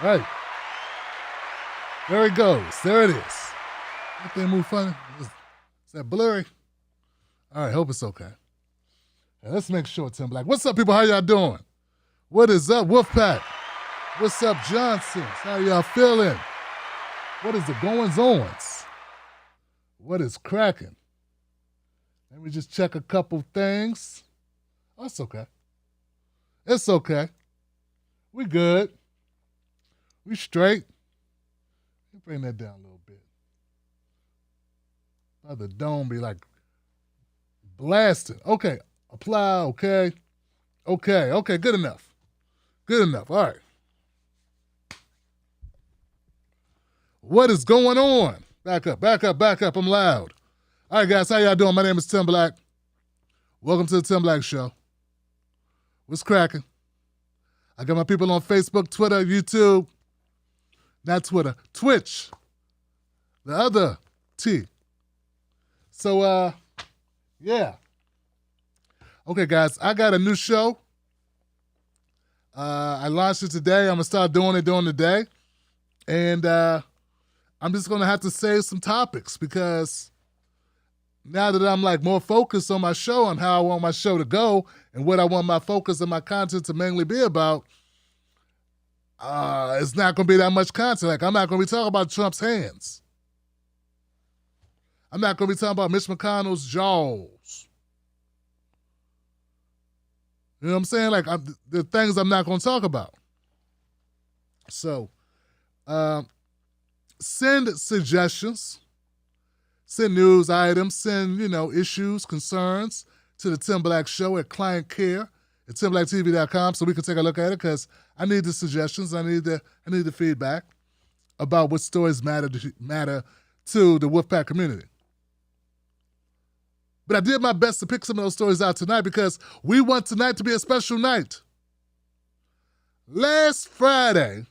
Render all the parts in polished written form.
Right. There it goes. There it is. That thing move funny. Is that blurry? All right, hope it's okay. Now, let's make sure, Tim Black. What's up, people? How y'all doing? What is up, Wolfpack? What's up, Johnson? How y'all feeling? What is the goings-ons? What is cracking? Let me just check a couple things. Oh, it's okay. It's okay. We good. We straight. Let me bring that down a little bit. The dome be like blasting. Okay. Apply. Okay. Okay. Good enough. Good enough. All right. What is going on? Back up. I'm loud. All right, guys. How y'all doing? My name is Tim Black. Welcome to the Tim Black Show. What's cracking? I got my people on Facebook, Twitter, YouTube. Not Twitter. Twitch. The other T. So, yeah. Okay, guys. I got a new show. I launched it today. I'm going to start doing it during the day. And I'm just going to have to save some topics because now that I'm like more focused on my show and how I want my show to go and what I want my focus and my content to mainly be about, it's not going to be that much content. Like, I'm not going to be talking about Trump's hands. I'm not going to be talking about Mitch McConnell's jaws. You know what I'm saying? Like, the things I'm not going to talk about. So, send suggestions, send news items, send, issues, concerns to the Tim Black Show at client care at TimBlackTV.com so we can take a look at it because I need the suggestions. I need the feedback about what stories matter to the Wolfpack community. But I did my best to pick some of those stories out tonight because we want tonight to be a special night. Last Friday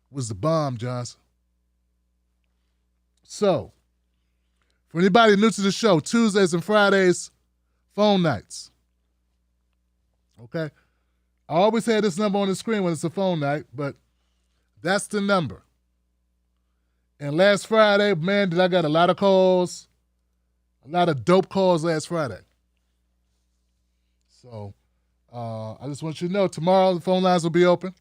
was the bomb, Johnson. So, for anybody new to the show, Tuesdays and Fridays, phone nights. Okay? I always had this number on the screen when it's a phone night, but that's the number. And last Friday, man, did I got a lot of calls, a lot of dope calls last Friday. So, I just want you to know, tomorrow the phone lines will be open.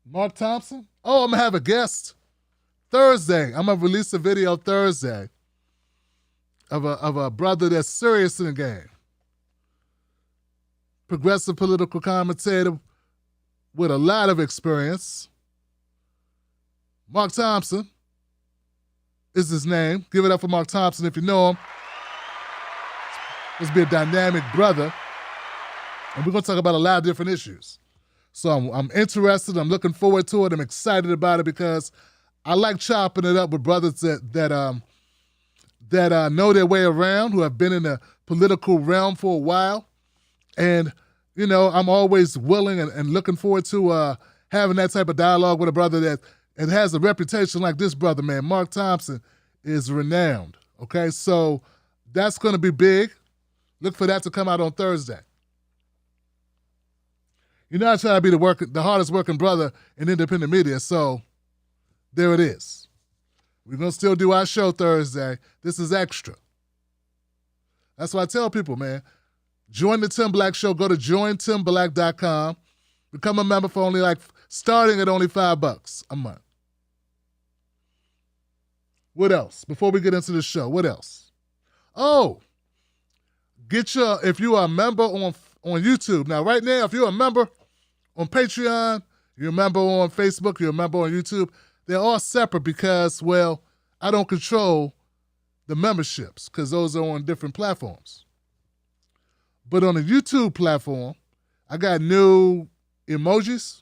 Mark Thompson? Oh, I'm going to have a guest Thursday. I'm going to release a video Thursday of a brother that's serious in the game. Progressive political commentator with a lot of experience. Mark Thompson is his name. Give it up for Mark Thompson if you know him. This will be a dynamic brother. And we're going to talk about a lot of different issues. So I'm interested. I'm looking forward to it. I'm excited about it because I like chopping it up with brothers that know their way around, who have been in the political realm for a while. And, I'm always willing and looking forward to having that type of dialogue with a brother that has a reputation like this brother, man. Mark Thompson is renowned. Okay, so that's going to be big. Look for that to come out on Thursday. I try to be the hardest working brother in independent media, so there it is. We're going to still do our show Thursday. This is extra. That's why I tell people, man, join the Tim Black Show. Go to jointimblack.com. Become a member for starting at only $5 a month. What else? Before we get into the show, what else? Oh, if you are a member on YouTube. Now, right now, if you're a member on Patreon, you're a member on Facebook, you're a member on YouTube, they're all separate because, well, I don't control the memberships because those are on different platforms. But on the YouTube platform, I got new emojis.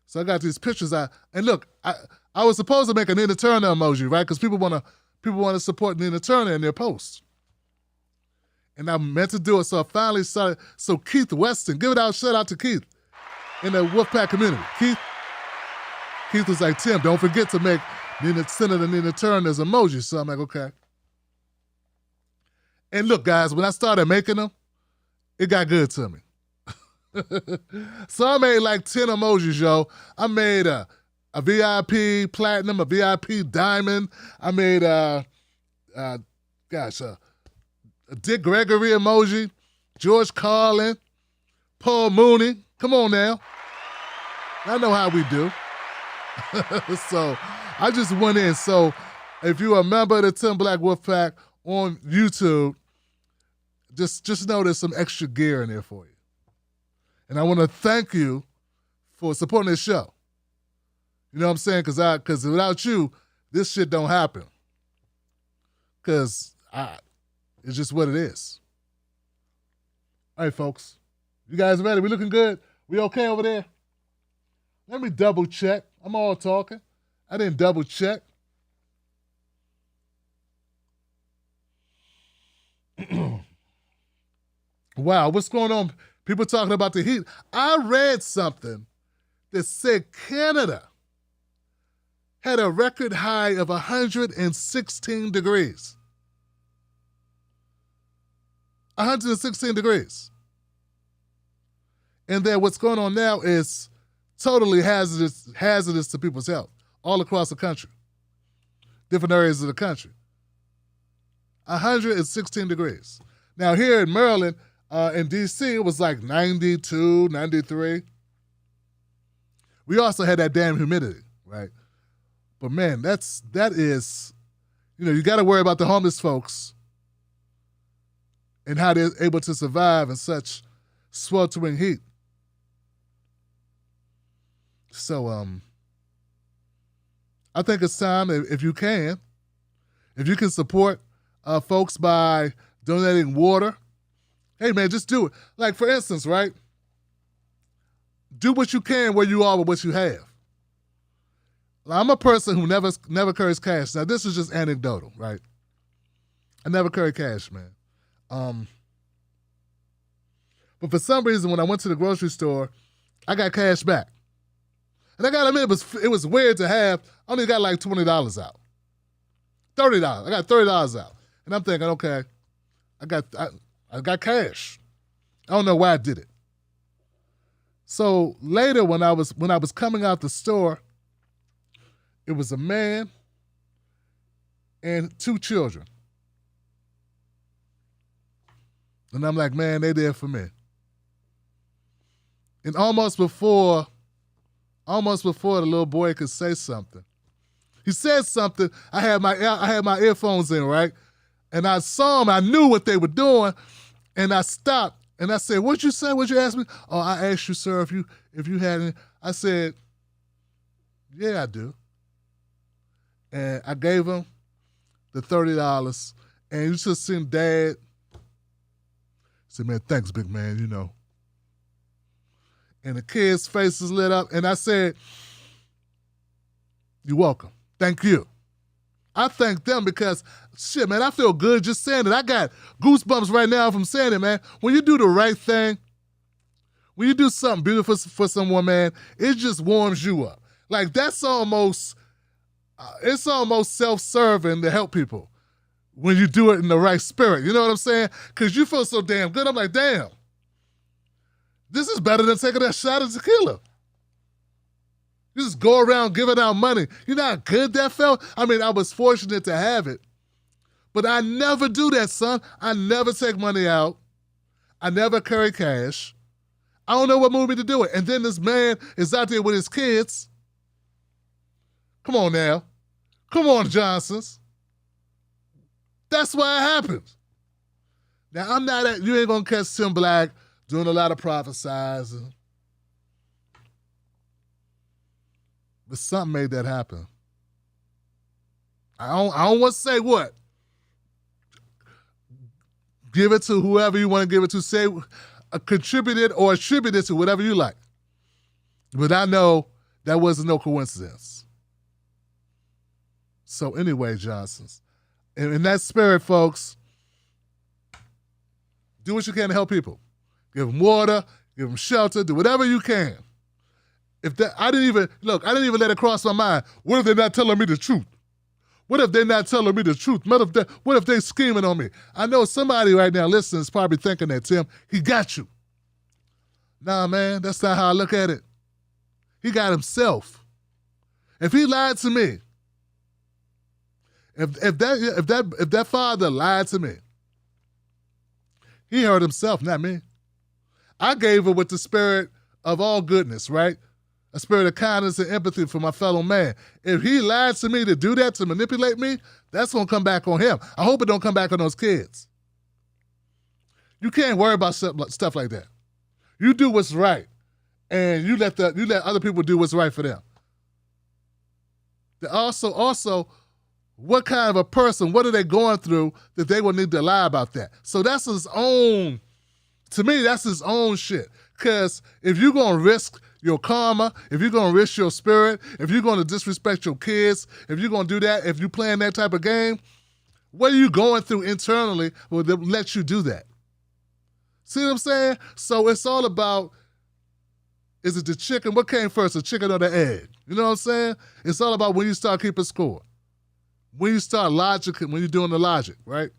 So I got these pictures. And look, I was supposed to make a Nina Turner emoji, right? Because people want to support Nina Turner in their posts. And I meant to do it, so I finally started. So Keith Weston, shout out to Keith in the Wolfpack community. Keith was like, Tim, don't forget to make Senator Nina Turner's emoji. So I'm like, okay. And look, guys, when I started making them, it got good to me. So I made like 10 emojis, yo. I made a VIP platinum, a VIP diamond. I made a Dick Gregory emoji, George Carlin, Paul Mooney. Come on now. I know how we do. So I just went in. So if you're a member of the Tim Black Wolf Pack on YouTube, just know there's some extra gear in there for you. And I want to thank you for supporting this show. You know what I'm saying? Because without you, this shit don't happen. Because it's just what it is. All right, folks. You guys ready? We looking good? We okay over there? Let me double check. I'm all talking. I didn't double check. Wow, what's going on? People talking about the heat. I read something that said Canada had a record high of 116 degrees. 116 degrees. And then what's going on now is totally hazardous to people's health all across the country, different areas of the country. 116 degrees. Now here in Maryland, in D.C., it was like 92, 93. We also had that damn humidity, right? But man, that is, you got to worry about the homeless folks and how they're able to survive in such sweltering heat. So I think it's time, if you can support folks by donating water. Hey, man, just do it. Like, for instance, right? Do what you can where you are with what you have. I'm a person who never carries cash. Now, this is just anecdotal, right? I never carry cash, man. But for some reason, when I went to the grocery store, I got cash back. And I got to admit, it was weird to have. I only got like $20 out. $30. I got $30 out. And I'm thinking, okay, I got cash. I don't know why I did it. So later, when I was coming out the store, it was a man and 2 children. And I'm like, man, they there for me. And almost before the little boy could say something, he said something. I had my earphones in, right? And I saw them. I knew what they were doing. And I stopped. And I said, what'd you say? What'd you ask me? Oh, I asked you, sir, if you had any. I said, yeah, I do. And I gave him the $30. And you just seen Dad. I said, man, thanks, big man, And the kids' faces lit up. And I said, you're welcome. Thank you. I thank them because, shit, man, I feel good just saying it. I got goosebumps right now from saying it, man. When you do the right thing, when you do something beautiful for someone, man, it just warms you up. Like, that's almost, it's almost self-serving to help people when you do it in the right spirit. You know what I'm saying? Because you feel so damn good. I'm like, damn, this is better than taking that shot of tequila. You just go around giving out money. You know how good that felt? I mean, I was fortunate to have it. But I never do that, son. I never take money out. I never carry cash. I don't know what moved me to do it. And then this man is out there with his kids. Come on now. Come on, Johnsons. That's why it happens. Now, you ain't going to catch Tim Black doing a lot of prophesizing. But something made that happen. I don't want to say what. Give it to whoever you want to give it to. Say contributed or attributed to whatever you like. But I know that wasn't no coincidence. So anyway, Johnsons, in that spirit, folks, do what you can to help people. Give them water, give them shelter, do whatever you can. I didn't even let it cross my mind. What if they're not telling me the truth? What if they're not telling me the truth? What if they scheming on me? I know somebody right now listening is probably thinking that, Tim, he got you. Nah, man, that's not how I look at it. He got himself. If he lied to me, if that father lied to me, he hurt himself, not me. I gave it with the spirit of all goodness, right? A spirit of kindness and empathy for my fellow man. If he lied to me to do that, to manipulate me, that's going to come back on him. I hope it don't come back on those kids. You can't worry about stuff like that. You do what's right, and you let other people do what's right for them. Also, what kind of a person, what are they going through that they will need to lie about that? So that's his own, to me, that's his own shit. Because if you're going to risk your karma, if you're going to risk your spirit, if you're going to disrespect your kids, if you're going to do that, if you're playing that type of game, what are you going through internally will let you do that? See what I'm saying? So it's all about, is it the chicken? What came first, the chicken or the egg? You know what I'm saying? It's all about when you start keeping score. When you start logic, when you're doing the logic, right?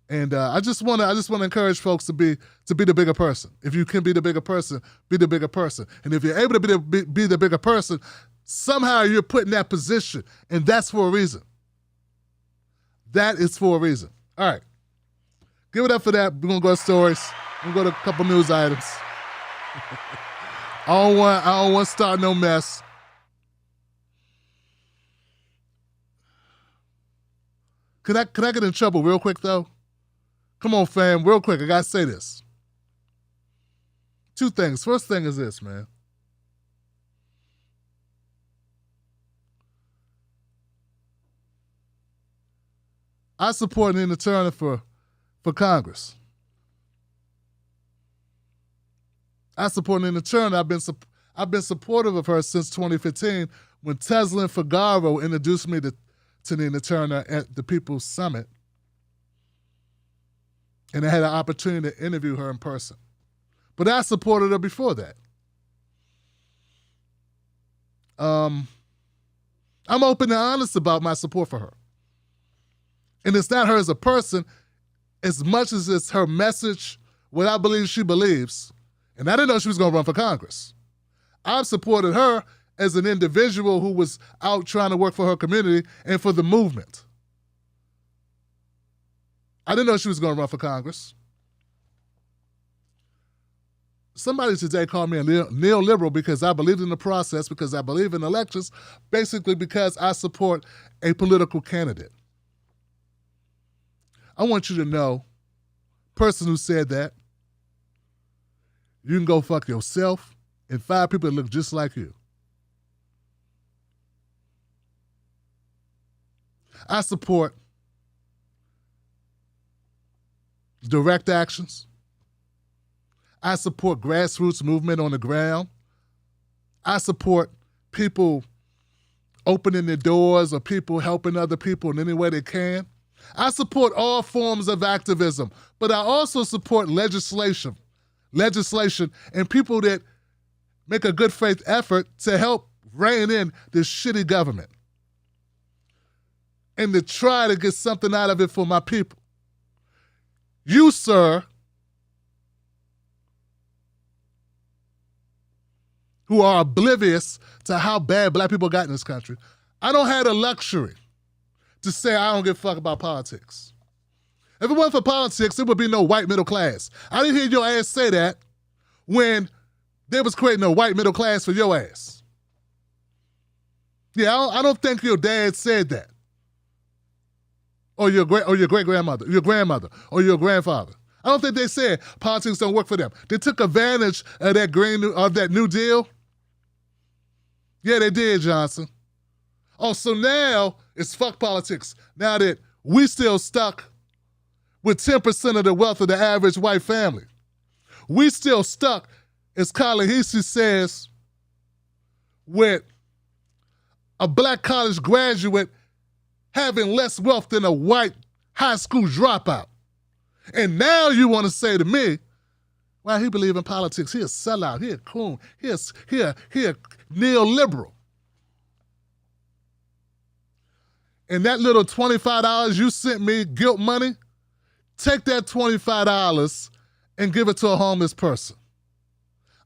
And I just want to encourage folks to be the bigger person. If you can be the bigger person, be the bigger person. And if you're able to be the bigger person, somehow you're put in that position, and that's for a reason. That is for a reason. All right. Give it up for that. We're going to go to stories. We're going to go to a couple news items. I don't want to start no mess. Can I get in trouble real quick, though? Come on, fam, real quick. I got to say this. Two things. First thing is this, man. I support Nina Turner for Congress. I support Nina Turner. I've been supportive of her since 2015 when Teslin Figaro introduced me to Nina Turner at the People's Summit, and I had an opportunity to interview her in person. But I supported her before that. I'm open and honest about my support for her. And it's not her as a person as much as it's her message, what I believe she believes. And I didn't know she was going to run for Congress. I've supported her as an individual who was out trying to work for her community and for the movement. I didn't know she was going to run for Congress. Somebody today called me a neoliberal because I believed in the process, because I believe in elections, basically because I support a political candidate. I want you to know, person who said that, you can go fuck yourself and 5 people that look just like you. I support direct actions. I support grassroots movement on the ground. I support people opening their doors or people helping other people in any way they can. I support all forms of activism, but I also support legislation and people that make a good faith effort to help rein in this shitty government and to try to get something out of it for my people. You, sir, who are oblivious to how bad black people got in this country, I don't have the luxury to say I don't give a fuck about politics. If it wasn't for politics, there would be no white middle class. I didn't hear your ass say that when they was creating a white middle class for your ass. Yeah, I don't think your dad said that. Or your great-grandmother, your grandmother, or your grandfather. I don't think they said politics don't work for them. They took advantage of that New Deal. Yeah, they did, Johnson. Oh, so now it's fuck politics. Now that we still stuck with 10% of the wealth of the average white family. We still stuck, as Ta-Nehisi says, with a black college graduate having less wealth than a white high school dropout. And now you want to say to me, well, he believe in politics. He a sellout. He a coon. He a neoliberal. And that little $25 you sent me, guilt money, take that $25 and give it to a homeless person.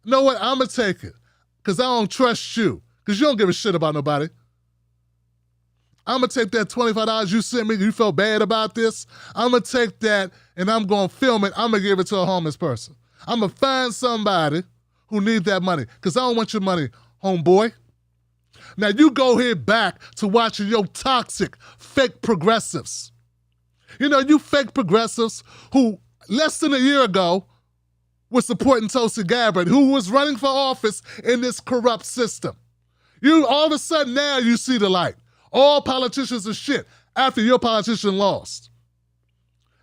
You know what? I'm going to take it because I don't trust you because you don't give a shit about nobody. I'm going to take that $25 you sent me. You felt bad about this. I'm going to take that and I'm going to film it. I'm going to give it to a homeless person. I'm going to find somebody who needs that money because I don't want your money, homeboy. Now you go here back to watching your toxic, fake progressives. You know, you fake progressives who less than a year ago were supporting Tulsi Gabbard, who was running for office in this corrupt system. You all of a sudden now you see the light. All politicians are shit after your politician lost.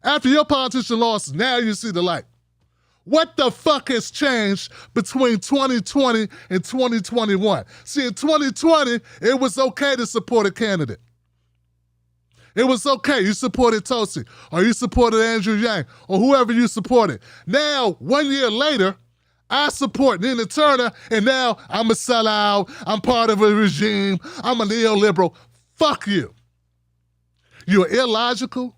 After your politician lost, now you see the light. What the fuck has changed between 2020 and 2021? See, in 2020, it was okay to support a candidate. It was okay. You supported Tulsi, or you supported Andrew Yang, or whoever you supported. Now, 1 year later, I support Nina Turner, and now I'm a sellout. I'm part of a regime. I'm a neoliberal. Fuck you. You're illogical.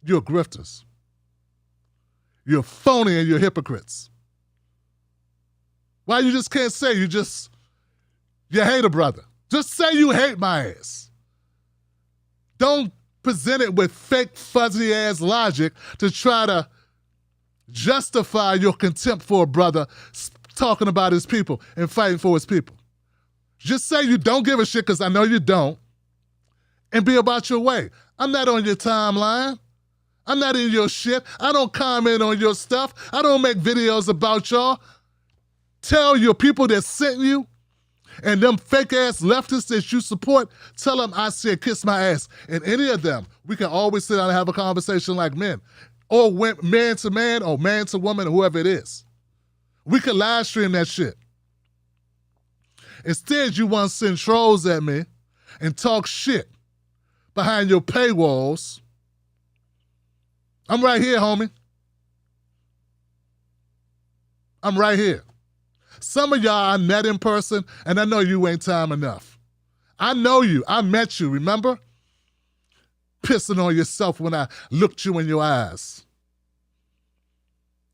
You're grifters. You're phony and you're hypocrites. Why you just can't say you hate a brother? Just say you hate my ass. Don't present it with fake, fuzzy-ass logic to try to justify your contempt for a brother talking about his people and fighting for his people. Just say you don't give a shit, because I know you don't, and be about your way. I'm not on your timeline. I'm not in your shit. I don't comment on your stuff. I don't make videos about y'all. Tell your people that sent you and them fake-ass leftists that you support, tell them I said kiss my ass. And any of them, we can always sit down and have a conversation like men. Or man to man, or man to woman, or whoever it is. We can live stream that shit. Instead, you want to send trolls at me and talk shit behind your paywalls. I'm right here, homie. I'm right here. Some of y'all I met in person, and I know you ain't time enough. I know you. I met you, remember? Pissing on yourself when I looked you in your eyes.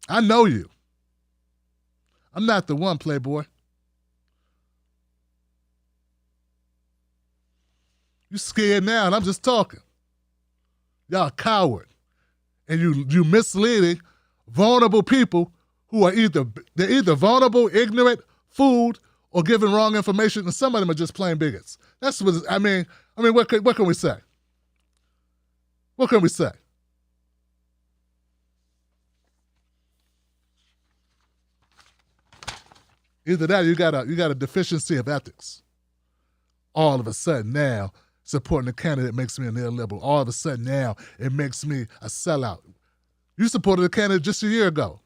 I know you. I'm not the one, Playboy. You scared now, and I'm just talking. Y'all a coward. And you misleading vulnerable people who are either vulnerable, ignorant, fooled, or giving wrong information, and some of them are just plain bigots. That's what I mean. What can we say? What can we say? Either that or you got a deficiency of ethics. All of a sudden now, supporting a candidate makes me a neoliberal. All of a sudden now, it makes me a sellout. You supported a candidate just a year ago,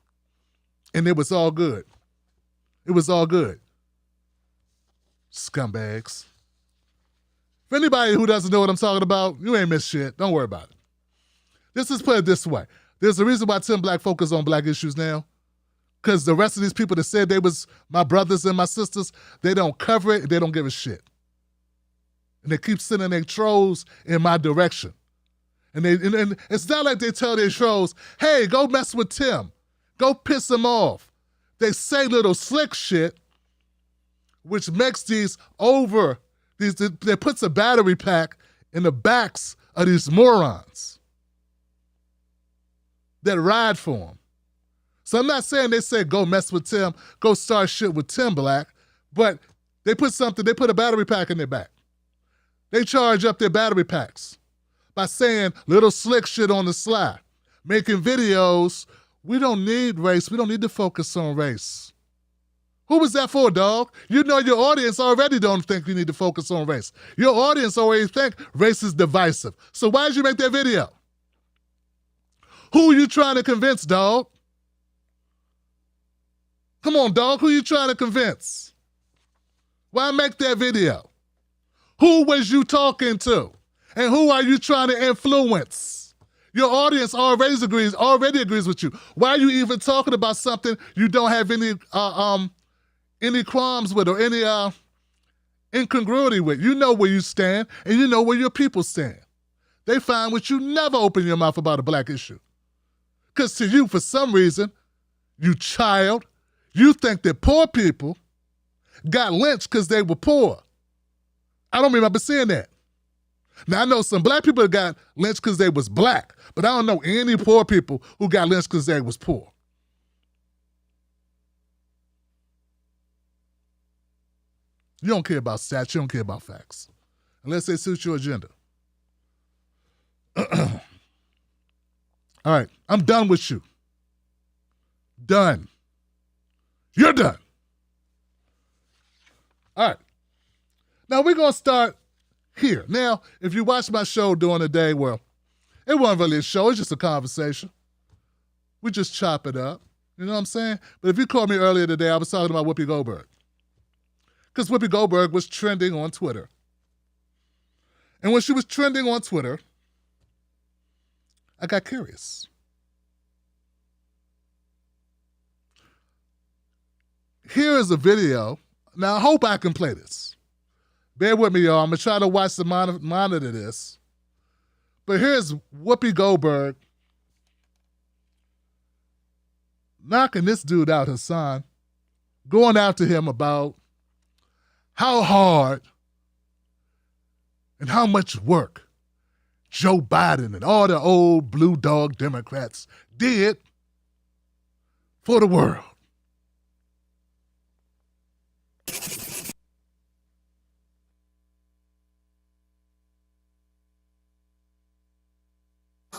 and it was all good. It was all good. Scumbags. For anybody who doesn't know what I'm talking about, you ain't missed shit. Don't worry about it. Let's just put it this way. There's a reason why Tim Black focus on black issues now. Because the rest of these people that said they was my brothers and my sisters, they don't cover it, they don't give a shit. And they keep sending their trolls in my direction. And it's not like they tell their trolls, hey, go mess with Tim. Go piss him off. They say little slick shit, which makes they puts a battery pack in the backs of these morons that ride for them. So I'm not saying they say go mess with Tim, go start shit with Tim Black, but they put a battery pack in their back. They charge up their battery packs by saying little slick shit on the sly, making videos. We don't need race. We don't need to focus on race. Who was that for, dog? You know your audience already don't think you need to focus on race. Your audience already think race is divisive. So why did you make that video? Who are you trying to convince, dog? Come on, dog. Who you trying to convince? Why make that video? Who was you talking to? And who are you trying to influence? Your audience already agrees with you. Why are you even talking about something you don't have any qualms with or incongruity with. You know where you stand, and you know where your people stand. They find with you never open your mouth about a black issue. Because to you, for some reason, you child, you think that poor people got lynched because they were poor. I don't remember seeing that. Now, I know some black people that got lynched because they was black, but I don't know any poor people who got lynched because they was poor. You don't care about stats. You don't care about facts. Unless they suit your agenda. All right, I'm done with you. Done. You're done. All right. Now we're going to start here. Now, if you watch my show during the day, well, it wasn't really a show. It's just a conversation. We just chop it up. You know what I'm saying? But if you called me earlier today, I was talking about Whoopi Goldberg. Because Whoopi Goldberg was trending on Twitter. And when she was trending on Twitter, I got curious. Here is a video. Now, I hope I can play this. Bear with me, y'all. I'm going to try to watch the monitor this. But here's Whoopi Goldberg knocking this dude out, Hassan, going after him about how hard and how much work Joe Biden and all the old blue dog Democrats did for the world.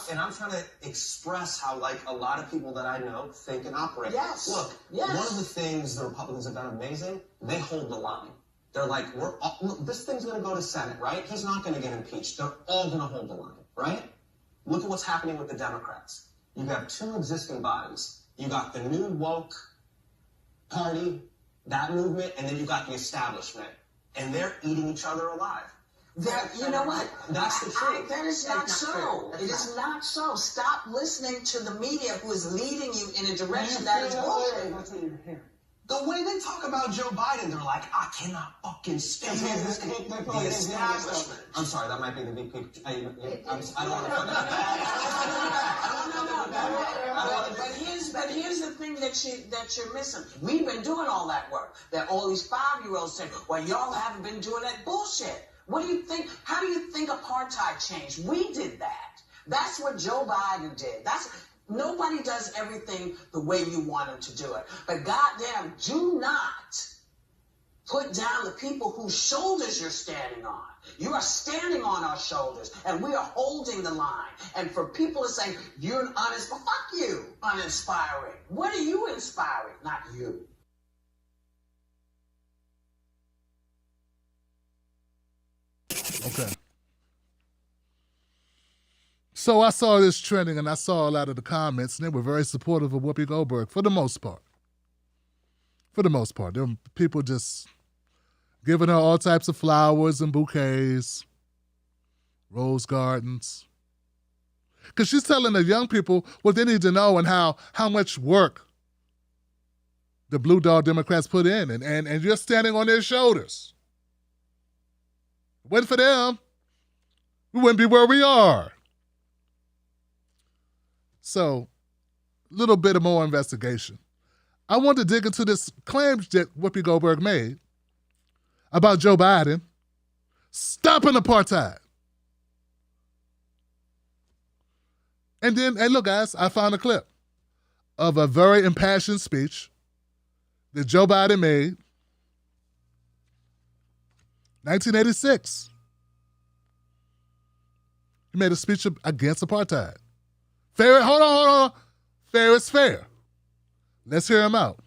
And I'm trying to express how, like, a lot of people that I know think and operate. Yes. Look, yes. One of the things the Republicans have done amazing, they hold the line. They're like, look, this thing's going to go to Senate, right? He's not going to get impeached. They're all going to hold the line, right? Look at what's happening with the Democrats. You have two existing bodies. You got the new woke party, that movement, and then you got the establishment. And they're eating each other alive. You know what? That's the truth. That is not so. It is not so. Stop listening to the media who is leading you in a direction that is bullshit. The way they talk about Joe Biden, they're like, I cannot fucking stand this. The establishment. I'm sorry, that might be the VP. I don't want to fuck that. But here's the thing that you're missing. We've been doing all that work. That all these 5-year-olds say, well, y'all haven't been doing that bullshit. What do you think? How do you think apartheid changed? We did that. That's what Joe Biden did. Nobody does everything the way you want them to do it. But goddamn, do not put down the people whose shoulders you're standing on. You are standing on our shoulders, and we are holding the line. And for people to say, you're an well, fuck you, uninspiring. What are you inspiring? Not you. Okay. So I saw this trending, and I saw a lot of the comments, and they were very supportive of Whoopi Goldberg for the most part. For the most part. There were people just giving her all types of flowers and bouquets, rose gardens. Because she's telling the young people what they need to know and how much work the Blue Dog Democrats put in, and you're standing on their shoulders. Wait for them, we wouldn't be where we are. So, a little bit of more investigation. I want to dig into this claim that Whoopi Goldberg made about Joe Biden stopping apartheid. And then, hey, look, guys, I found a clip of a very impassioned speech that Joe Biden made 1986. He made a speech against apartheid. Fair, hold on. Fair is fair. Let's hear him out.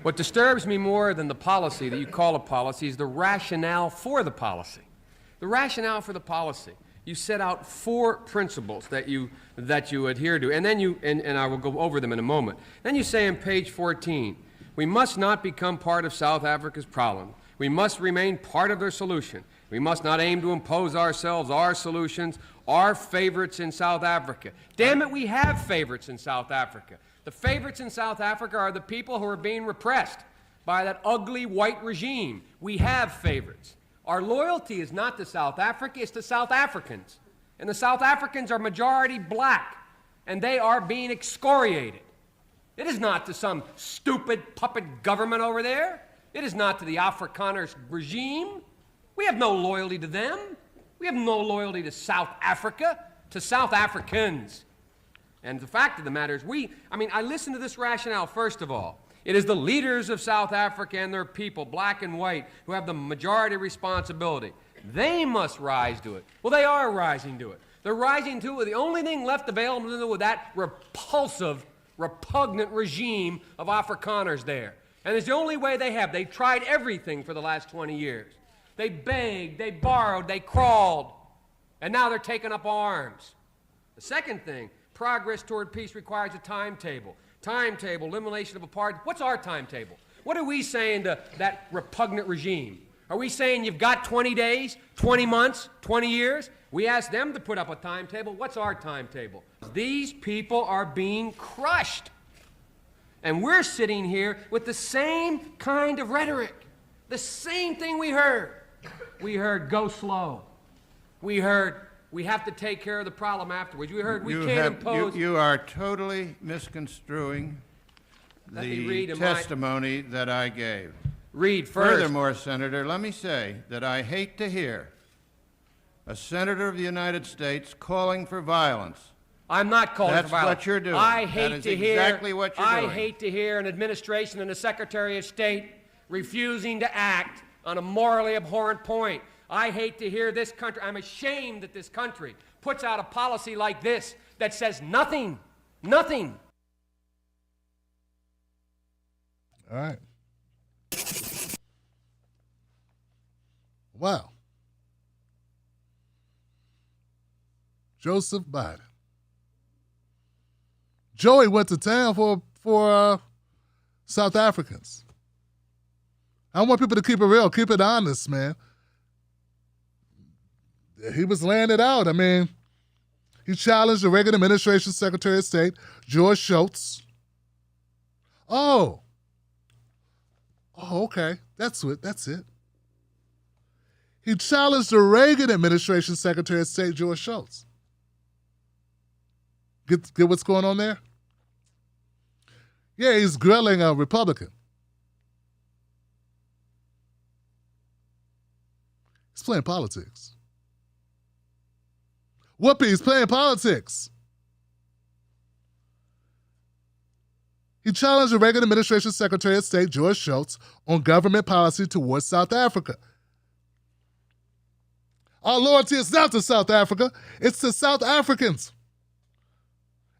What disturbs me more than the policy that you call a policy is the rationale for the policy. The rationale for the policy. You set out 4 principles that you adhere to, and then and I will go over them in a moment. Then you say on page 14, we must not become part of South Africa's problem. We must remain part of their solution. We must not aim to impose ourselves, our solutions, our favorites in South Africa. Damn it, we have favorites in South Africa. The favorites in South Africa are the people who are being repressed by that ugly white regime. We have favorites. Our loyalty is not to South Africa, it's to South Africans. And the South Africans are majority black, and they are being excoriated. It is not to some stupid puppet government over there. It is not to the Afrikaners regime. We have no loyalty to them. We have no loyalty to South Africa, to South Africans. And the fact of the matter is I listen to this rationale, first of all. It is the leaders of South Africa and their people, black and white, who have the majority responsibility. They must rise to it. Well, they are rising to it. They're rising to it. The only thing left available to them with that repulsive, repugnant regime of Afrikaners there. And it's the only way they have. They've tried everything for the last 20 years. They begged, they borrowed, they crawled, and now they're taking up arms. The second thing, progress toward peace requires a timetable. Timetable, elimination of apartheid. What's our timetable? What are we saying to that repugnant regime? Are we saying you've got 20 days, 20 months, 20 years? We ask them to put up a timetable. What's our timetable? These people are being crushed. And we're sitting here with the same kind of rhetoric. The same thing we heard. We heard go slow. We heard we have to take care of the problem afterwards. We heard we can't impose. You are totally misconstruing the testimony that I gave. Read first. Furthermore, Senator, let me say that I hate to hear a senator of the United States calling for violence. I'm not calling for violence. That's what you're doing. I hate to hear exactly what you're doing. I hate to hear an administration and a Secretary of State refusing to act on a morally abhorrent point. I hate to hear this country. I'm ashamed that this country puts out a policy like this that says nothing. Nothing. All right. Wow. Joseph Biden. Joey went to town for South Africans. I want people to keep it real, keep it honest, man. He was laying it out. I mean, he challenged the Reagan administration Secretary of State, George Shultz. Oh, okay. That's it. He challenged the Reagan administration Secretary of State, George Shultz. Get what's going on there? Yeah, he's grilling a Republican. He's playing politics. Whoopi, he's playing politics. He challenged the Reagan administration Secretary of State, George Shultz, on government policy towards South Africa. Our loyalty is not to South Africa, it's to South Africans.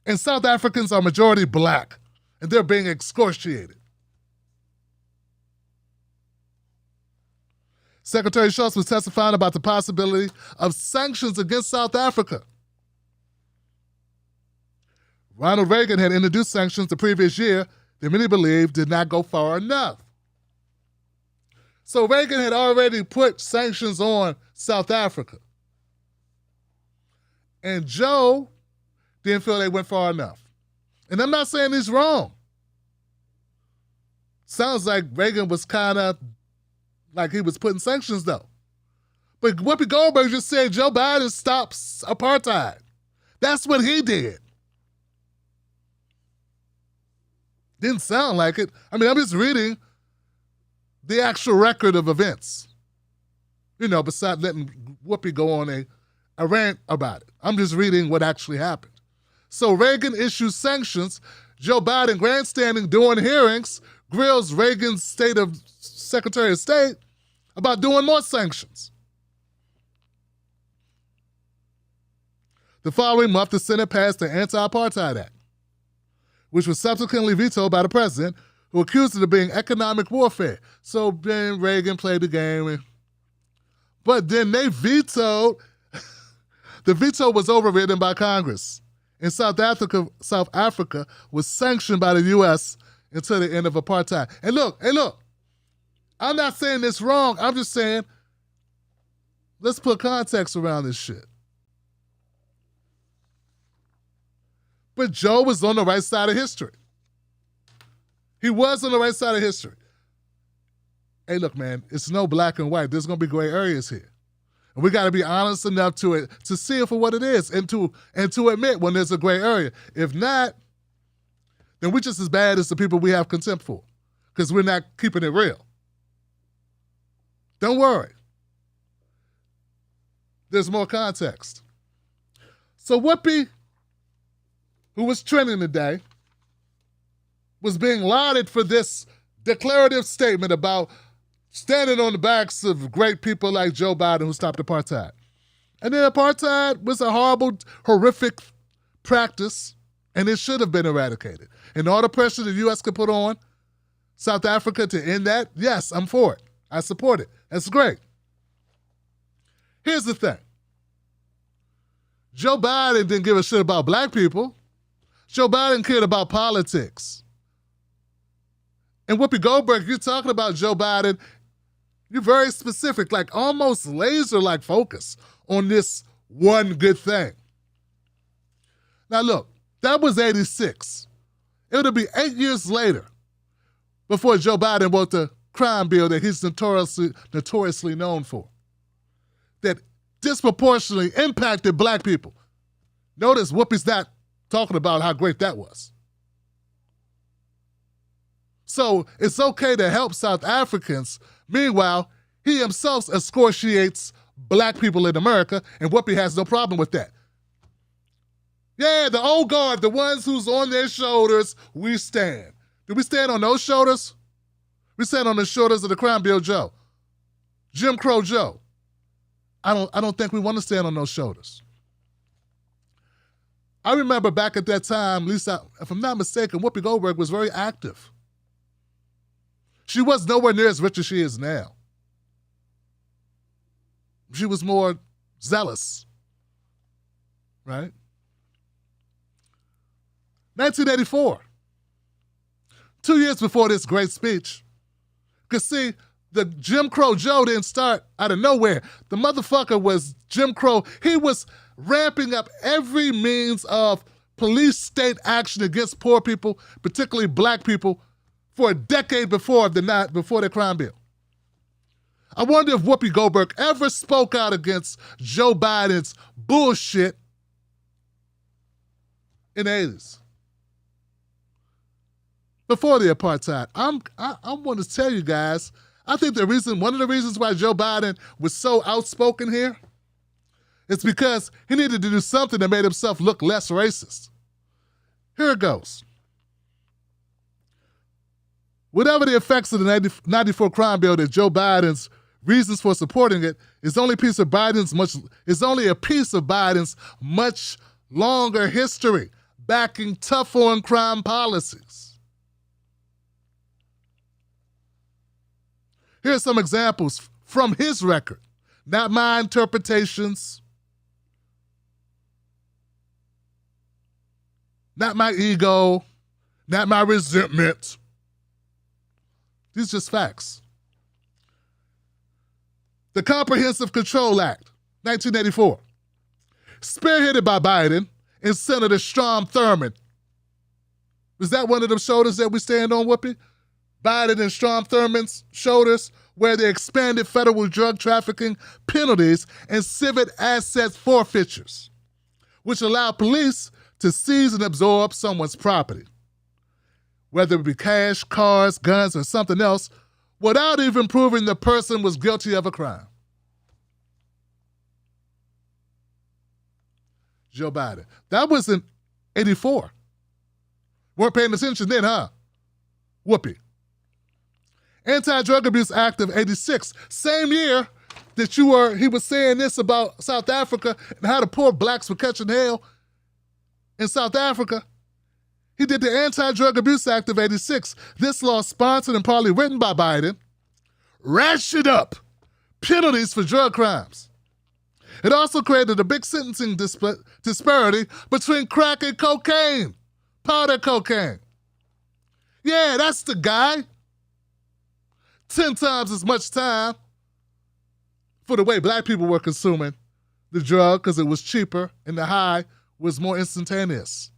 And South Africans are majority black, and they're being excoriated. Secretary Shultz was testifying about the possibility of sanctions against South Africa. Ronald Reagan had introduced sanctions the previous year that many believe did not go far enough. So Reagan had already put sanctions on South Africa. And Joe didn't feel they went far enough. And I'm not saying he's wrong. Sounds like Reagan was kind of like he was putting sanctions, though. But Whoopi Goldberg just said Joe Biden stops apartheid. That's what he did. Didn't sound like it. I mean, I'm just reading the actual record of events. You know, besides letting Whoopi go on a rant about it. I'm just reading what actually happened. So Reagan issues sanctions. Joe Biden grandstanding during hearings grills Reagan's Secretary of State about doing more sanctions. The following month, the Senate passed the Anti-Apartheid Act, which was subsequently vetoed by the president, who accused it of being economic warfare. So then Reagan played the game. But then they vetoed. The veto was overridden by Congress. And South Africa was sanctioned by the U.S. until the end of apartheid. And look, I'm not saying this wrong. I'm just saying, let's put context around this shit. But Joe was on the right side of history. He was on the right side of history. Hey, look, man, it's no black and white. There's going to be gray areas here. And we got to be honest enough to see it for what it is and to admit when there's a gray area. If not, then we're just as bad as the people we have contempt for because we're not keeping it real. Don't worry. There's more context. So Whoopi, who was trending today, was being lauded for this declarative statement about standing on the backs of great people like Joe Biden who stopped apartheid. And then apartheid was a horrible, horrific practice, and it should have been eradicated. And all the pressure the U.S. could put on South Africa to end that, yes, I'm for it. I support it. That's great. Here's the thing. Joe Biden didn't give a shit about black people. Joe Biden cared about politics. And Whoopi Goldberg, you're talking about Joe Biden, you're very specific, like almost laser-like focus on this one good thing. Now look, that was 86. It'll be 8 years later before Joe Biden wrote the crime bill that he's notoriously known for, that disproportionately impacted black people. Notice Whoopi's not talking about how great that was. So it's okay to help South Africans. Meanwhile, he himself excoriates black people in America, and Whoopi has no problem with that. Yeah, the old guard, the ones who's on their shoulders, we stand. Do we stand on those shoulders? We stand on the shoulders of the Crime Bill Joe, Jim Crow Joe. I don't think we want to stand on those shoulders. I remember back at that time, Lisa, if I'm not mistaken, Whoopi Goldberg was very active. She was nowhere near as rich as she is now. She was more zealous, right? 1984, 2 years before this great speech. Because see, the Jim Crow Joe didn't start out of nowhere. The motherfucker was Jim Crow. He was ramping up every means of police state action against poor people, particularly black people, for a decade before the crime bill. I wonder if Whoopi Goldberg ever spoke out against Joe Biden's bullshit in the 80s. Before the apartheid. I want to tell you guys, I think one of the reasons why Joe Biden was so outspoken here is because he needed to do something that made himself look less racist. Here it goes. Whatever the effects of the 94 crime bill, that Joe Biden's reasons for supporting it is only a piece of Biden's much longer history backing tough on crime policies. Here are some examples from his record, not my interpretations, not my ego, not my resentment. These are just facts. The Comprehensive Control Act, 1984, spearheaded by Biden and Senator Strom Thurmond. Is that one of the shoulders that we stand on, Whoopi? Biden and Strom Thurmond's shoulders, where they expanded federal drug trafficking penalties and civic asset forfeitures, which allow police to seize and absorb someone's property, whether it be cash, cars, guns, or something else, without even proving the person was guilty of a crime. Joe Biden. That was in 84. Weren't paying attention then, huh? Whoopi. Anti-Drug Abuse Act of 86. Same year that he was saying this about South Africa and how the poor blacks were catching hell in South Africa. He did the Anti-Drug Abuse Act of 86. This law, sponsored and partly written by Biden, ratcheted up penalties for drug crimes. It also created a big sentencing disparity between crack and cocaine, powder cocaine. Yeah, that's the guy. 10 times as much time for the way black people were consuming the drug because it was cheaper and the high was more instantaneous.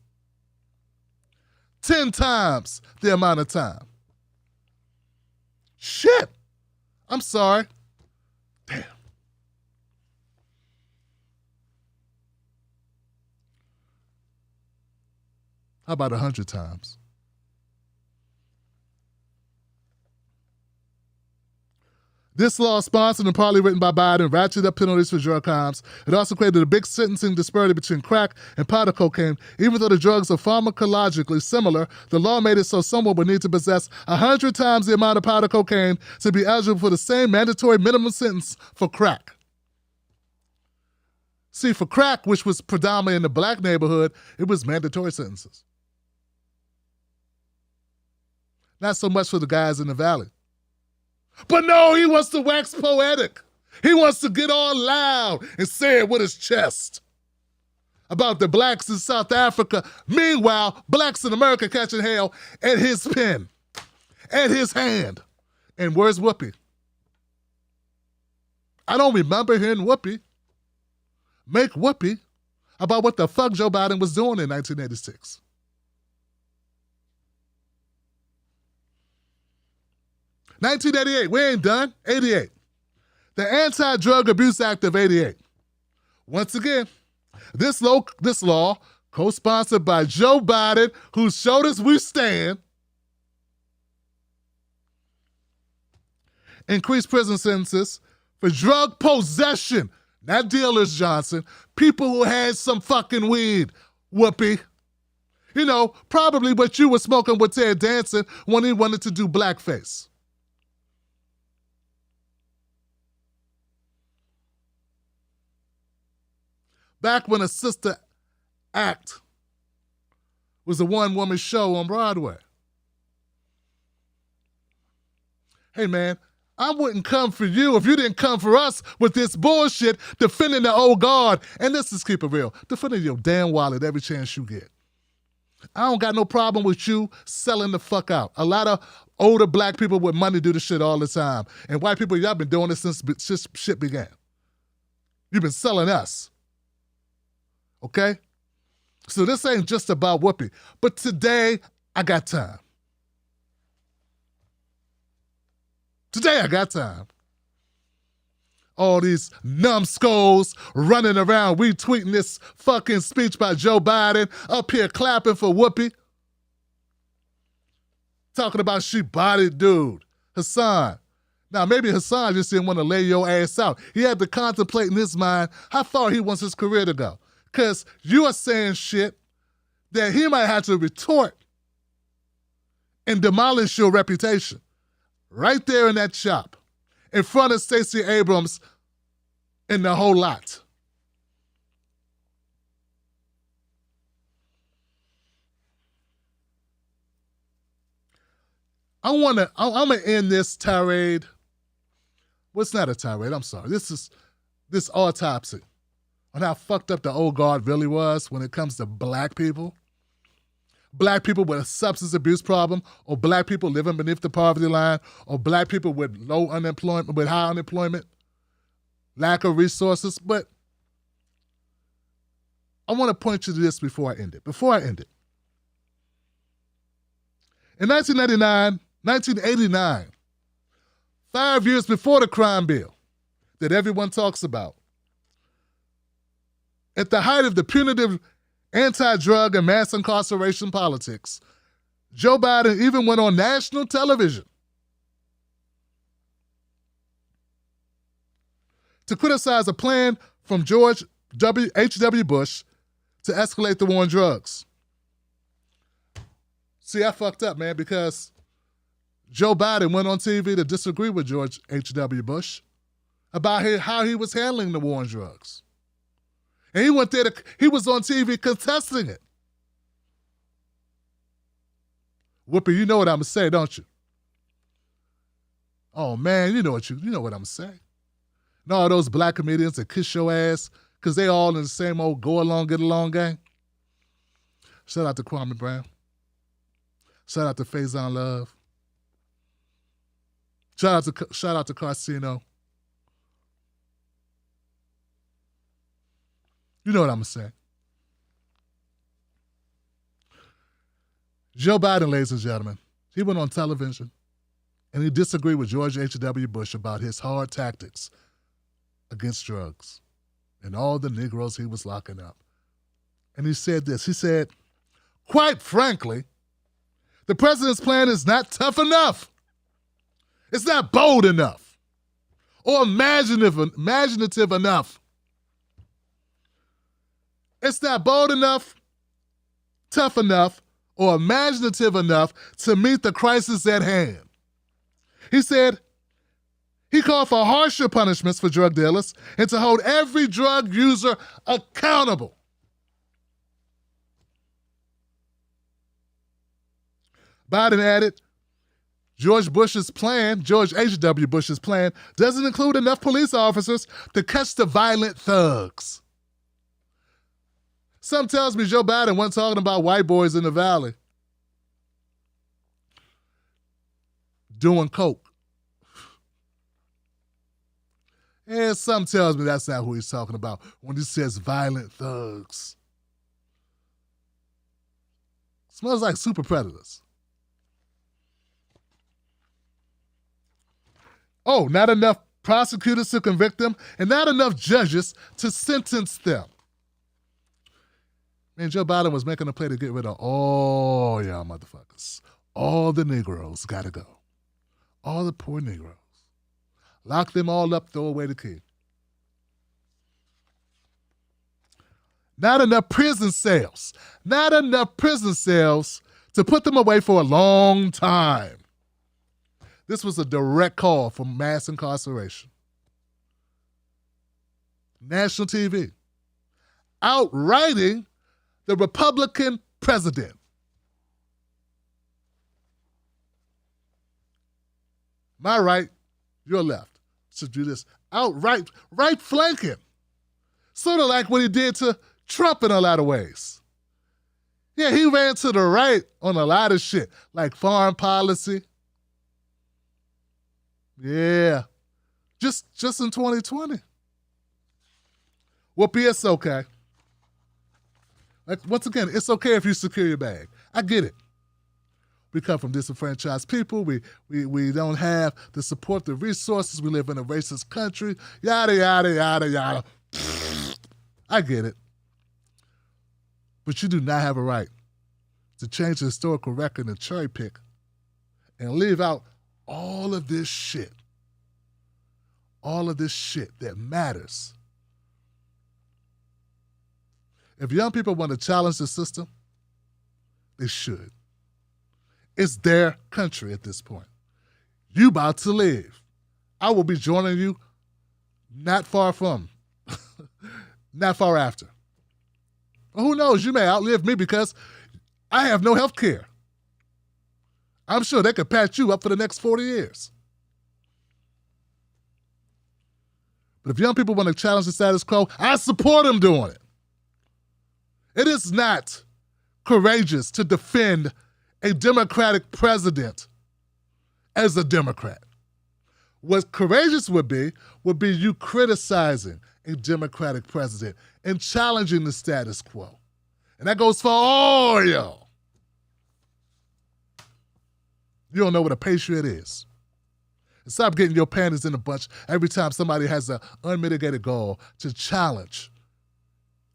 10 times the amount of time. Shit. I'm sorry. Damn. How about 100 times? This law, sponsored and partly written by Biden, ratcheted up penalties for drug crimes. It also created a big sentencing disparity between crack and powder cocaine. Even though the drugs are pharmacologically similar, the law made it so someone would need to possess 100 times the amount of powder cocaine to be eligible for the same mandatory minimum sentence for crack. See, for crack, which was predominantly in the black neighborhood, it was mandatory sentences. Not so much for the guys in the valley. But no, he wants to wax poetic. He wants to get all loud and say it with his chest about the blacks in South Africa. Meanwhile, blacks in America catching hell at his pen, at his hand. And where's Whoopi? I don't remember hearing Whoopi make Whoopi about what the fuck Joe Biden was doing in 1986. $1988, we ain't done. 88. The Anti-Drug Abuse Act of 88. Once again, this law, co-sponsored by Joe Biden, whose shoulders we stand, increased prison sentences for drug possession, not dealers, Johnson, people who had some fucking weed, Whoopi. You know, probably what you were smoking with Ted Danson when he wanted to do blackface. Back when a sister act was a one-woman show on Broadway. Hey, man, I wouldn't come for you if you didn't come for us with this bullshit defending the old guard. And let's just keep it real. Defending your damn wallet every chance you get. I don't got no problem with you selling the fuck out. A lot of older black people with money do this shit all the time. And white people, y'all been doing this since shit began. You've been selling us. Okay? So this ain't just about Whoopi. But today, I got time. Today, I got time. All these numbskulls running around retweeting this fucking speech by Joe Biden, up here clapping for Whoopi. Talking about she bodied dude, Hassan. Now, maybe Hassan just didn't want to lay your ass out. He had to contemplate in his mind how far he wants his career to go. Because you are saying shit that he might have to retort and demolish your reputation right there in that shop in front of Stacey Abrams and the whole lot. I'm gonna end this tirade. Well, it's not a tirade, I'm sorry. This autopsy on how fucked up the old guard really was when it comes to black people. Black people with a substance abuse problem, or black people living beneath the poverty line, or black people with low unemployment, with high unemployment, lack of resources. But I want to point you to this before I end it. In 1989, 5 years before the crime bill that everyone talks about, at the height of the punitive anti-drug and mass incarceration politics, Joe Biden even went on national television to criticize a plan from George H.W. Bush to escalate the war on drugs. See, I fucked up, man, because Joe Biden went on TV to disagree with George H.W. Bush about how he was handling the war on drugs. And he went there he was on TV contesting it. Whoopi, you know what I'm gonna say, don't you? Oh man, you know what I'm gonna say. And all those black comedians that kiss your ass because they all in the same old go along, get along gang. Shout out to Kwame Brown. Shout out to Faison Love. Shout out to Carcino. You know what I'm going to say. Joe Biden, ladies and gentlemen, he went on television And he disagreed with George H.W. Bush about his hard tactics against drugs and all the Negroes he was locking up. And he said this, he said, quite frankly, the president's plan is not tough enough. It's not bold enough or imaginative enough. It's not bold enough, tough enough, or imaginative enough to meet the crisis at hand. He said he called for harsher punishments for drug dealers and to hold every drug user accountable. Biden added, George H.W. Bush's plan doesn't include enough police officers to catch the violent thugs. Some tells me Joe Biden wasn't talking about white boys in the valley doing coke. And some tells me that's not who he's talking about when he says violent thugs. Smells like super predators. Oh, not enough prosecutors to convict them and not enough judges to sentence them. Man, Joe Biden was making a play to get rid of all y'all motherfuckers. All the Negroes gotta go. All the poor Negroes. Lock them all up, throw away the key. Not enough prison cells. Not enough prison cells to put them away for a long time. This was a direct call for mass incarceration. National TV. Outrighting the Republican president. My right, your left. To do this outright, right flanking. Sort of like what he did to Trump in a lot of ways. Yeah, he ran to the right on a lot of shit, like foreign policy. Yeah, just in 2020. Whoopi, it's okay. Like, once again, it's okay if you secure your bag. I get it. We come from disenfranchised people. We don't have the support, the resources. We live in a racist country. Yada, yada, yada, yada. I get it. But you do not have a right to change the historical record and cherry pick and leave out all of this shit. All of this shit that matters. If young people want to challenge the system, they should. It's their country at this point. You about to leave. I will be joining you not far from, not far after. Well, who knows? You may outlive me because I have no health care. I'm sure they could patch you up for the next 40 years. But if young people want to challenge the status quo, I support them doing it. It is not courageous to defend a Democratic president as a Democrat. What courageous would be you criticizing a Democratic president and challenging the status quo. And that goes for all y'all. You don't know what a patriot is. And stop getting your panties in a bunch every time somebody has an unmitigated goal to challenge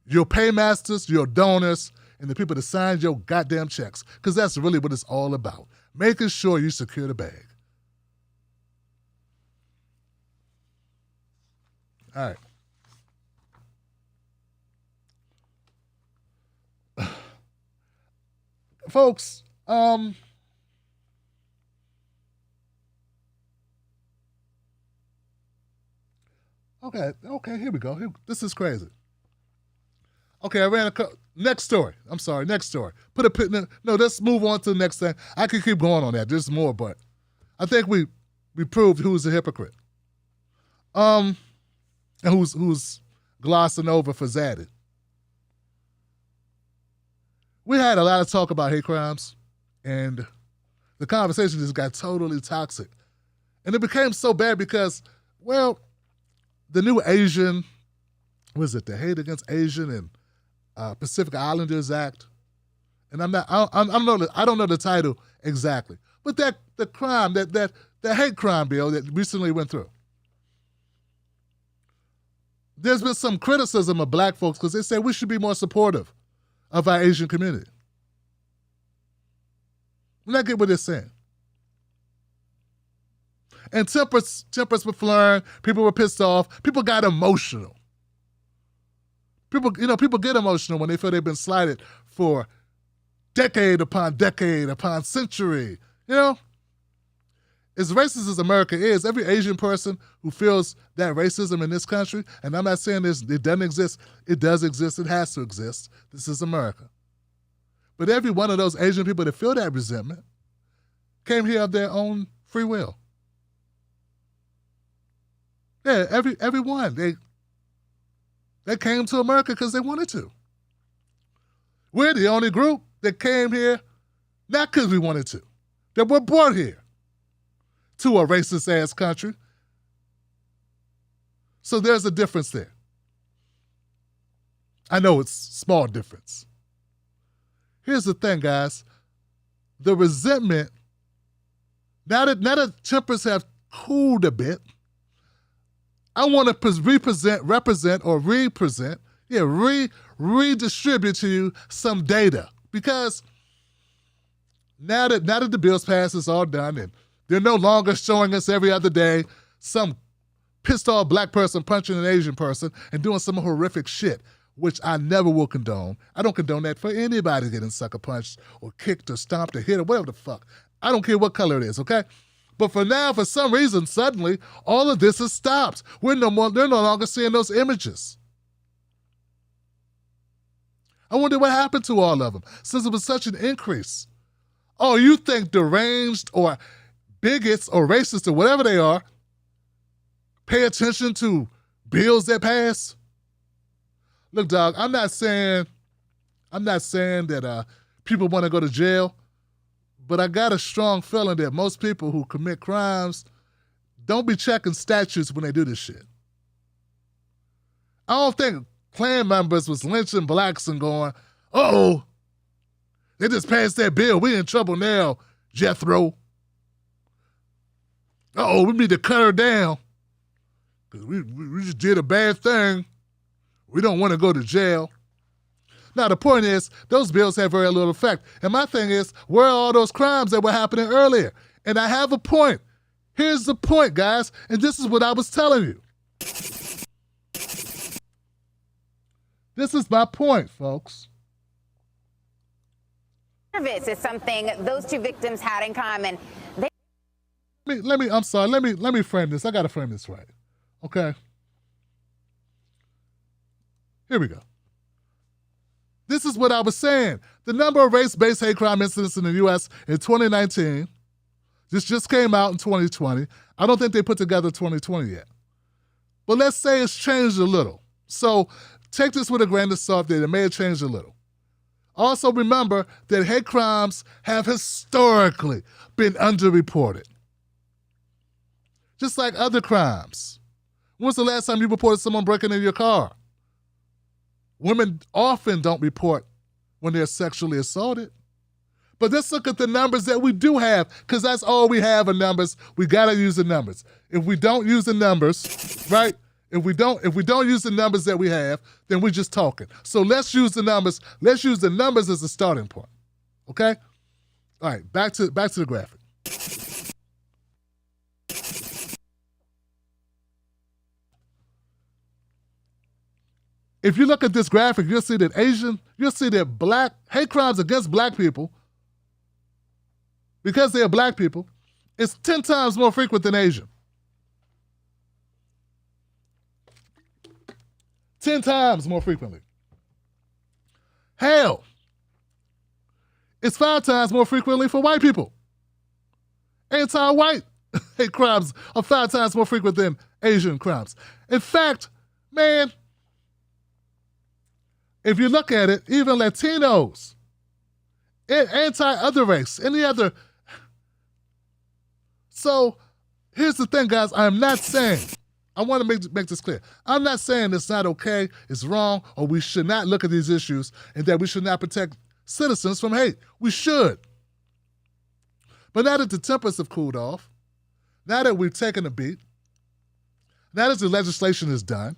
your paymasters, your donors, and the people that signed your goddamn checks. Because that's really what it's all about. Making sure you secure the bag. All right. Folks, okay, here we go. This is crazy. Okay, I ran next story. I'm sorry, next story. Put a pin. No, let's move on to the next thing. I could keep going on that. There's more, but I think we proved who's a hypocrite. And who's glossing over for Zaddy. We had a lot of talk about hate crimes, and the conversation just got totally toxic. And it became so bad because, well, the new Asian, the Hate Against Asian and Pacific Islanders Act, and I don't know the title exactly, but that the crime, that the hate crime bill that recently went through. There's been some criticism of black folks because they say we should be more supportive of our Asian community. And I get what they're saying. And tempers were flaring. People were pissed off. People got emotional. People get emotional when they feel they've been slighted for decade upon century. You know, as racist as America is, every Asian person who feels that racism in this country, and I'm not saying it doesn't exist, it does exist, it has to exist. This is America. But every one of those Asian people that feel that resentment came here of their own free will. Yeah, every one. They came to America because they wanted to. We're the only group that came here not because we wanted to, that were brought here to a racist-ass country. So there's a difference there. I know it's a small difference. Here's the thing, guys. The resentment, now that tempers have cooled a bit, I want to redistribute to you some data. Because now that the bill's passed, it's all done, and they're no longer showing us every other day some pissed off black person punching an Asian person and doing some horrific shit, which I never will condone. I don't condone that for anybody getting sucker punched or kicked or stomped or hit or whatever the fuck. I don't care what color it is, okay? But for now, for some reason, suddenly, all of this has stopped. They're no longer seeing those images. I wonder what happened to all of them since it was such an increase. Oh, you think deranged or bigots or racists or whatever they are pay attention to bills that pass? Look, dog, I'm not saying that people want to go to jail, but I got a strong feeling that most people who commit crimes don't be checking statutes when they do this shit. I don't think Klan members was lynching blacks and going, uh-oh, they just passed that bill. We in trouble now, Jethro. Uh-oh, we need to cut her down because we just did a bad thing. We don't want to go to jail. Now, the point is, those bills have very little effect. And my thing is, where are all those crimes that were happening earlier? And I have a point. Here's the point, guys, and this is what I was telling you. This is my point, folks. Service is something those two victims had in common. Let me frame this. I got to frame this right. Okay? Here we go. This is what I was saying. The number of race-based hate crime incidents in the U.S. in 2019, this just came out in 2020. I don't think they put together 2020 yet. But let's say it's changed a little. So take this with a grain of salt that it may have changed a little. Also remember that hate crimes have historically been underreported. Just like other crimes. When's the last time you reported someone breaking into your car? Women often don't report when they're sexually assaulted. But let's look at the numbers that we do have, because that's all we have are numbers. We gotta use the numbers. If we don't use the numbers, right? If we don't use the numbers that we have, then we're just talking. So let's use the numbers. Let's use the numbers as a starting point. Okay? All right, back to the graphic. If you look at this graphic, you'll see that black hate crimes against black people, because they are black people, is 10 times more frequent than Asian. 10 times more frequently. Hell, it's 5 times more frequently for white people. Anti-white hate crimes are 5 times more frequent than Asian crimes. In fact, man, if you look at it, even Latinos, anti-other race, any other. So here's the thing, guys. I'm not saying, I want to make this clear. I'm not saying it's not okay, it's wrong, or we should not look at these issues and that we should not protect citizens from hate. We should. But now that the tempers have cooled off, now that we've taken a beat, now that the legislation is done,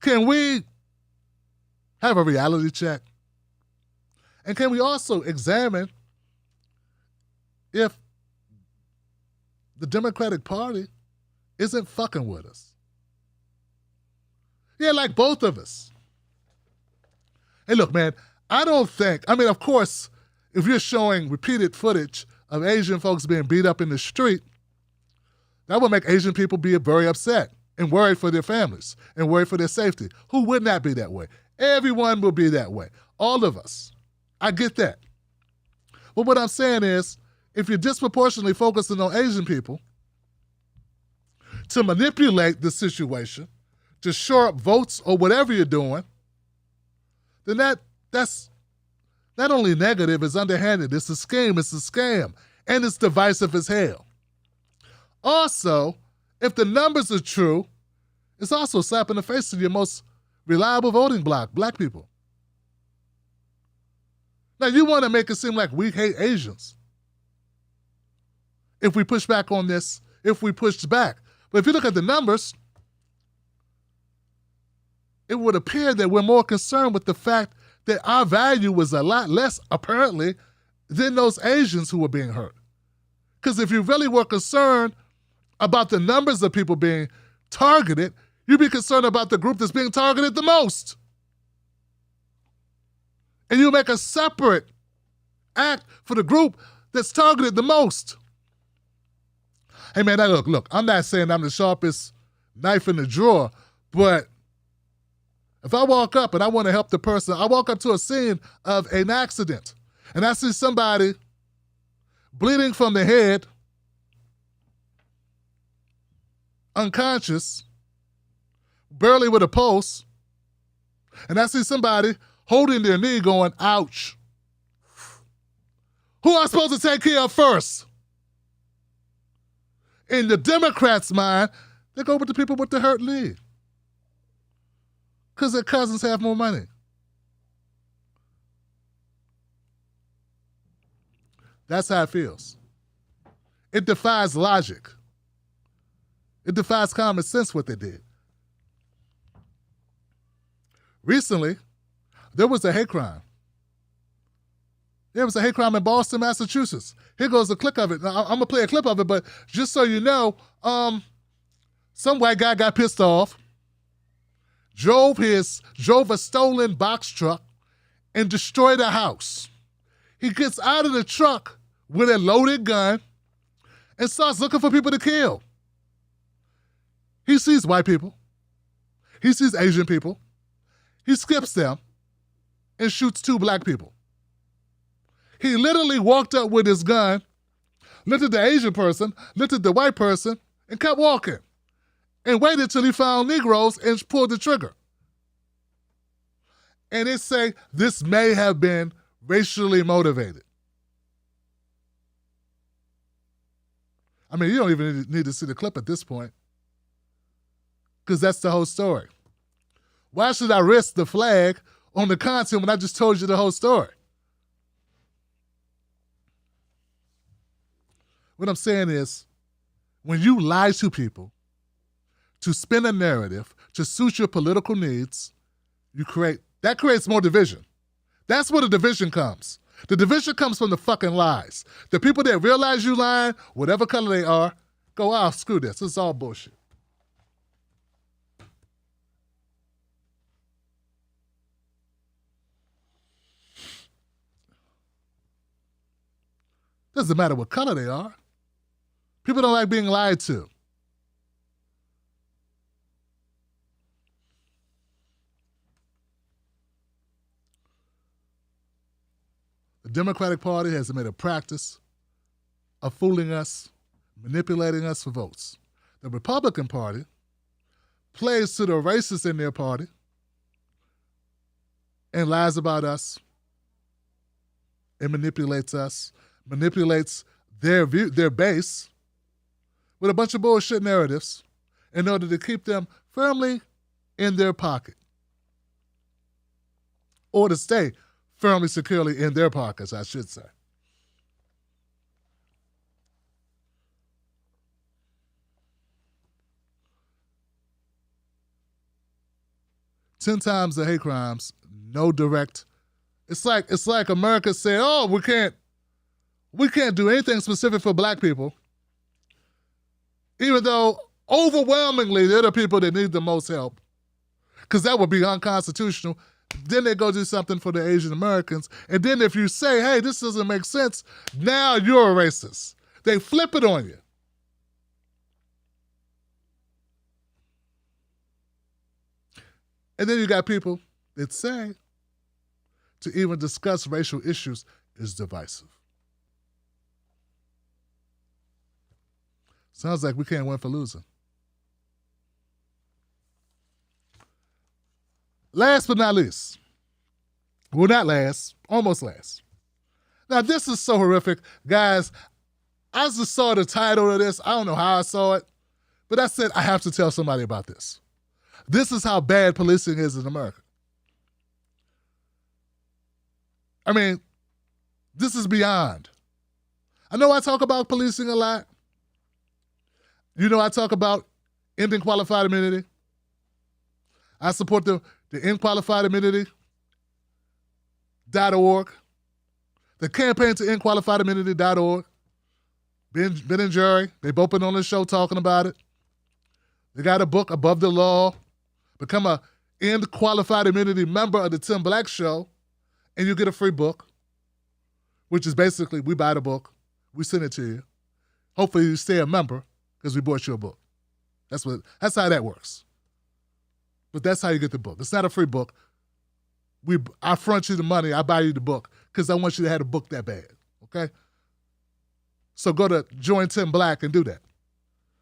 can we have a reality check? And can we also examine if the Democratic Party isn't fucking with us? Yeah, like both of us. Hey, look, man, of course, if you're showing repeated footage of Asian folks being beat up in the street, that would make Asian people be very upset and worried for their families and worried for their safety. Who would not be that way? Everyone will be that way. All of us. I get that. But what I'm saying is, if you're disproportionately focusing on Asian people to manipulate the situation, to shore up votes or whatever you're doing, then that's not only negative, it's underhanded, it's a scheme, it's a scam, and it's divisive as hell. Also, if the numbers are true, it's also a slap in the face to your most reliable voting bloc, black people. Now, you want to make it seem like we hate Asians if we push back on this, if we pushed back. But if you look at the numbers, it would appear that we're more concerned with the fact that our value was a lot less, apparently, than those Asians who were being hurt. Because if you really were concerned about the numbers of people being targeted, you'd be concerned about the group that's being targeted the most. And you make a separate act for the group that's targeted the most. Hey man, now look, I'm not saying I'm the sharpest knife in the drawer, but if I walk up and I want to help the person, I walk up to a scene of an accident and I see somebody bleeding from the head, unconscious, barely with a pulse, and I see somebody holding their knee going, ouch. Who am I supposed to take care of first? In the Democrats' mind, they go with the people with the hurt knee. Because their cousins have more money. That's how it feels. It defies logic. It defies common sense what they did. Recently, there was a hate crime. There was a hate crime in Boston, Massachusetts. Here goes a clip of it. Now, I'm going to play a clip of it, but just so you know, some white guy got pissed off, drove a stolen box truck and destroyed a house. He gets out of the truck with a loaded gun and starts looking for people to kill. He sees white people. He sees Asian people. He skips them and shoots 2 black people. He literally walked up with his gun, looked at the Asian person, looked at the white person, and kept walking. And waited till he found Negroes and pulled the trigger. And it say this may have been racially motivated. I mean, you don't even need to see the clip at this point, because that's the whole story. Why should I risk the flag on the content when I just told you the whole story? What I'm saying is, when you lie to people to spin a narrative to suit your political needs, that creates more division. That's where the division comes. The division comes from the fucking lies. The people that realize you lying, whatever color they are, go, screw this. It's all bullshit. Doesn't matter what color they are. People don't like being lied to. The Democratic Party has made a practice of fooling us, manipulating us for votes. The Republican Party plays to the racists in their party and lies about us and manipulates us, manipulates their base with a bunch of bullshit narratives in order to keep them firmly in their pocket. Or to stay firmly, securely in their pockets, I should say. 10 times the hate crimes, no direct. It's like America saying, "Oh, we can't do anything specific for black people," even though overwhelmingly they're the people that need the most help, because that would be unconstitutional. Then they go do something for the Asian Americans, and then if you say, "Hey, this doesn't make sense," now you're a racist. They flip it on you. And then you got people that say to even discuss racial issues is divisive. Sounds like we can't win for losing. Last but not least. Well, not last, almost last. Now, this is so horrific. Guys, I just saw the title of this. I don't know how I saw it, but I said I have to tell somebody about this. This is how bad policing is in America. I mean, this is beyond. I know I talk about policing a lot. You know I talk about ending qualified immunity. I support the endqualifiedimmunity.org, the campaign to endqualifiedimmunity.org. Ben and Jerry, they've both been on the show talking about it. They got a book, Above the Law. Become a End Qualified Immunity member of the Tim Black Show, and you get a free book, which is basically we buy the book, we send it to you. Hopefully you stay a member because we bought you a book. That's how that works. But that's how you get the book. It's not a free book. I front you the money, I buy you the book because I want you to have the book that bad, okay? So go to Join Tim Black and do that.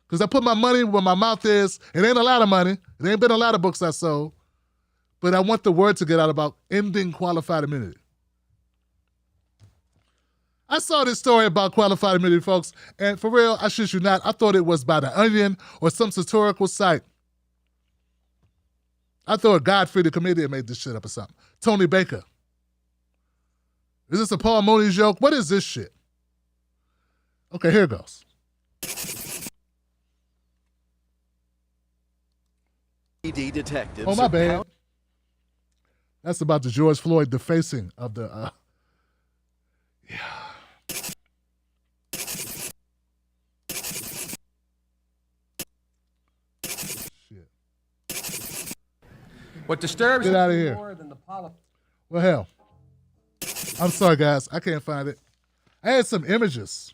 Because I put my money where my mouth is. It ain't a lot of money. It ain't been a lot of books I sold. But I want the word to get out about ending qualified immunity. I saw this story about qualified immunity, folks, and for real, I shit you not, I thought it was by The Onion or some satirical site. I thought Godfrey the comedian made this shit up or something. Tony Baker. Is this a Paul Mooney joke? What is this shit? Okay, here it goes. Detectives. Oh, my bad. That's about the George Floyd defacing of the, Shit. What disturbs Get out of me here. more than the politics. Well, hell. I'm sorry, guys. I can't find it. I had some images.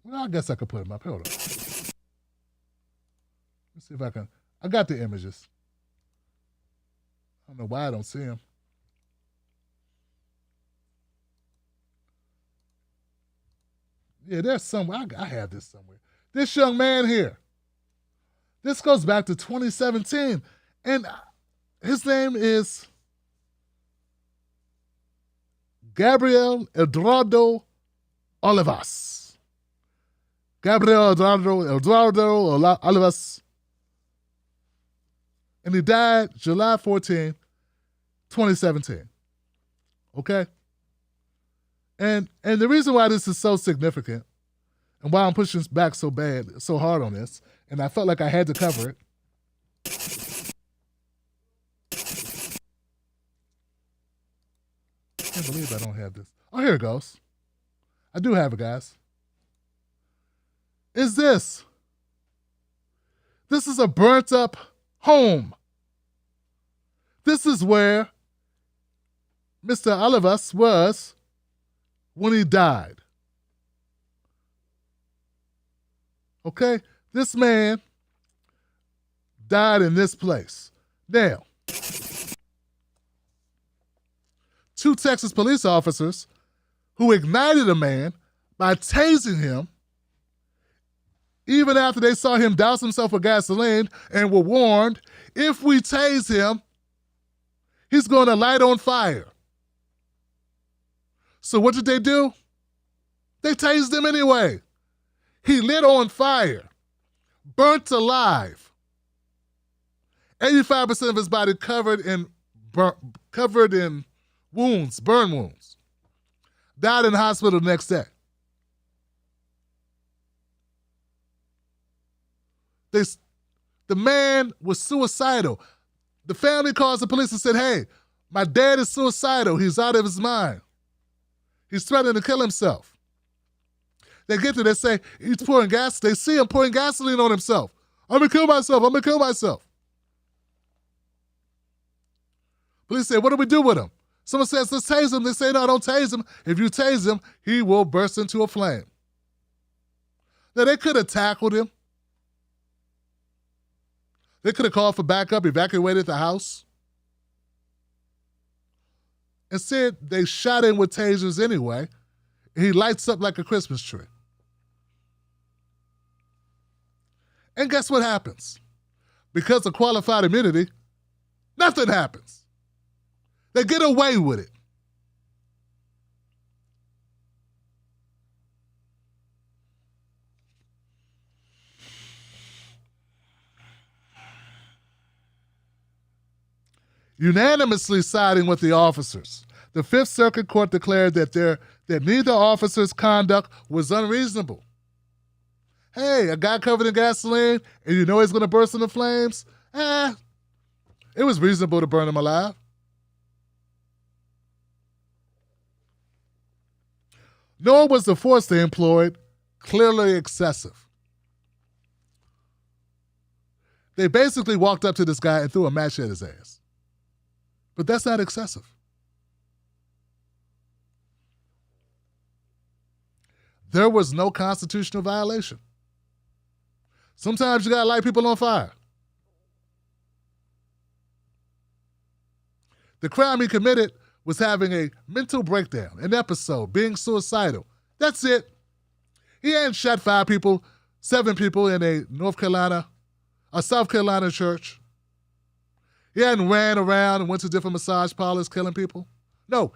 Well, I guess I could put them up. Hold on. Let's see if I can. I got the images. I don't know why I don't see them. Yeah, there's somewhere. I have this somewhere. This young man here. This goes back to 2017. And his name is Gabriel Eduardo Olivas. Gabriel Eduardo Olivas. And he died July 14, 2017. Okay? And the reason why this is so significant and why I'm pushing back so hard on this, and I felt like I had to cover it. I can't believe I don't have this. Oh, here it goes. I do have it, guys. Is this? This is a burnt up home. This is where Mr. Olivas was when he died. Okay? This man died in this place. Now, 2 Texas police officers who ignited a man by tasing him even after they saw him douse himself with gasoline and were warned, if we tase him, he's going to light on fire. So what did they do? They tased him anyway. He lit on fire, burnt alive. 85% of his body covered in wounds, burn wounds. Died in the hospital the next day. The man was suicidal. The family calls the police and said, hey, my dad is suicidal. He's out of his mind. He's threatening to kill himself. They get there, they say, he's pouring gas. They see him pouring gasoline on himself. I'm going to kill myself. I'm going to kill myself. Police say, what do we do with him? Someone says, let's tase him. They say, no, don't tase him. If you tase him, he will burst into a flame. Now, they could have tackled him. They could have called for backup, evacuated the house. Instead, they shot him with tasers anyway. He lights up like a Christmas tree. And guess what happens? Because of qualified immunity, nothing happens. They get away with it. Unanimously siding with the officers, the Fifth Circuit Court declared that neither officer's conduct was unreasonable. Hey, a guy covered in gasoline and you know he's going to burst into flames? It was reasonable to burn him alive. Nor was the force they employed clearly excessive. They basically walked up to this guy and threw a match at his ass. But that's not excessive. There was no constitutional violation. Sometimes you gotta light people on fire. The crime he committed was having a mental breakdown, an episode, being suicidal. That's it. He hadn't shot 7 people in a South Carolina church. He hadn't ran around and went to different massage parlors killing people. No.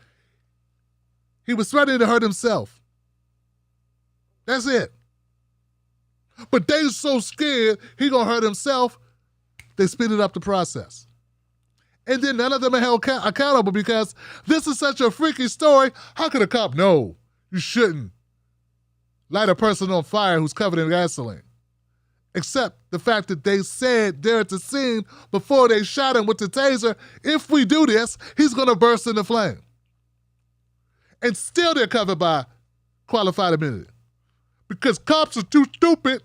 He was threatening to hurt himself. That's it. But they so scared he gonna hurt himself, they speeded up the process. And then none of them are held accountable because this is such a freaky story. How could a cop know you shouldn't light a person on fire who's covered in gasoline? Except the fact that they said there at the scene before they shot him with the taser, if we do this, he's going to burst into flame. And still they're covered by qualified immunity. Because cops are too stupid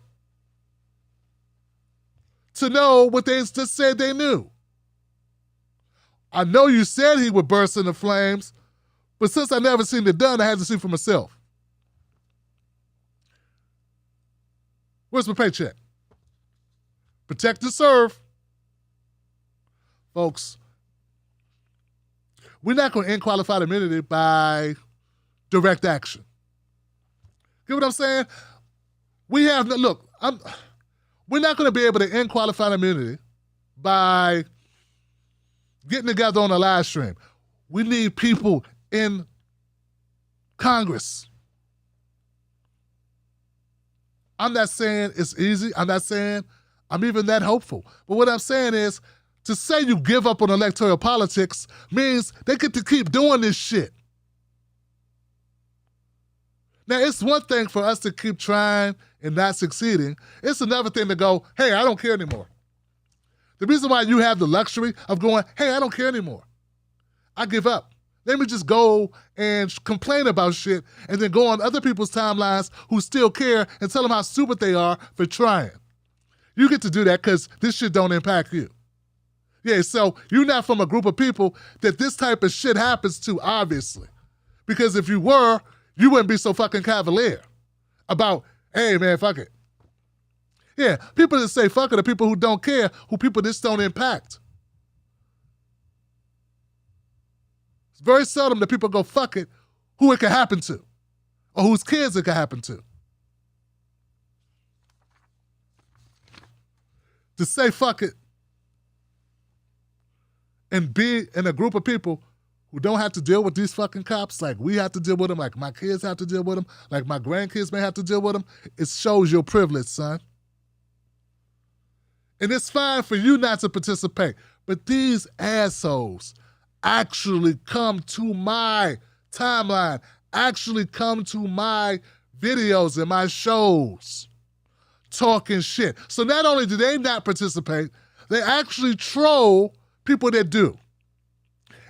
to know what they just said they knew. I know you said he would burst into flames, but since I never seen it done, I had to see for myself. Where's my paycheck? Protect and serve. Folks, we're not going to end qualified immunity by direct action. Get what I'm saying? We're not going to be able to end qualified immunity by getting together on a live stream. We need people in Congress. I'm not saying it's easy. I'm not saying I'm even that hopeful. But what I'm saying is, to say you give up on electoral politics means they get to keep doing this shit. Now, it's one thing for us to keep trying and not succeeding. It's another thing to go, hey, I don't care anymore. The reason why you have the luxury of going, hey, I don't care anymore. I give up. Let me just go and complain about shit and then go on other people's timelines who still care and tell them how stupid they are for trying. You get to do that because this shit don't impact you. Yeah, so you're not from a group of people that this type of shit happens to, obviously. Because if you were, you wouldn't be so fucking cavalier about, hey, man, fuck it. Yeah, people that say fuck it are people who don't care, who people this don't impact. It's very seldom that people go fuck it who it can happen to or whose kids it can happen to. To say fuck it and be in a group of people who don't have to deal with these fucking cops like we have to deal with them, like my kids have to deal with them, like my grandkids may have to deal with them, it shows your privilege, son. And it's fine for you not to participate, but these assholes actually come to my timeline, actually come to my videos and my shows talking shit. So not only do they not participate, they actually troll people that do.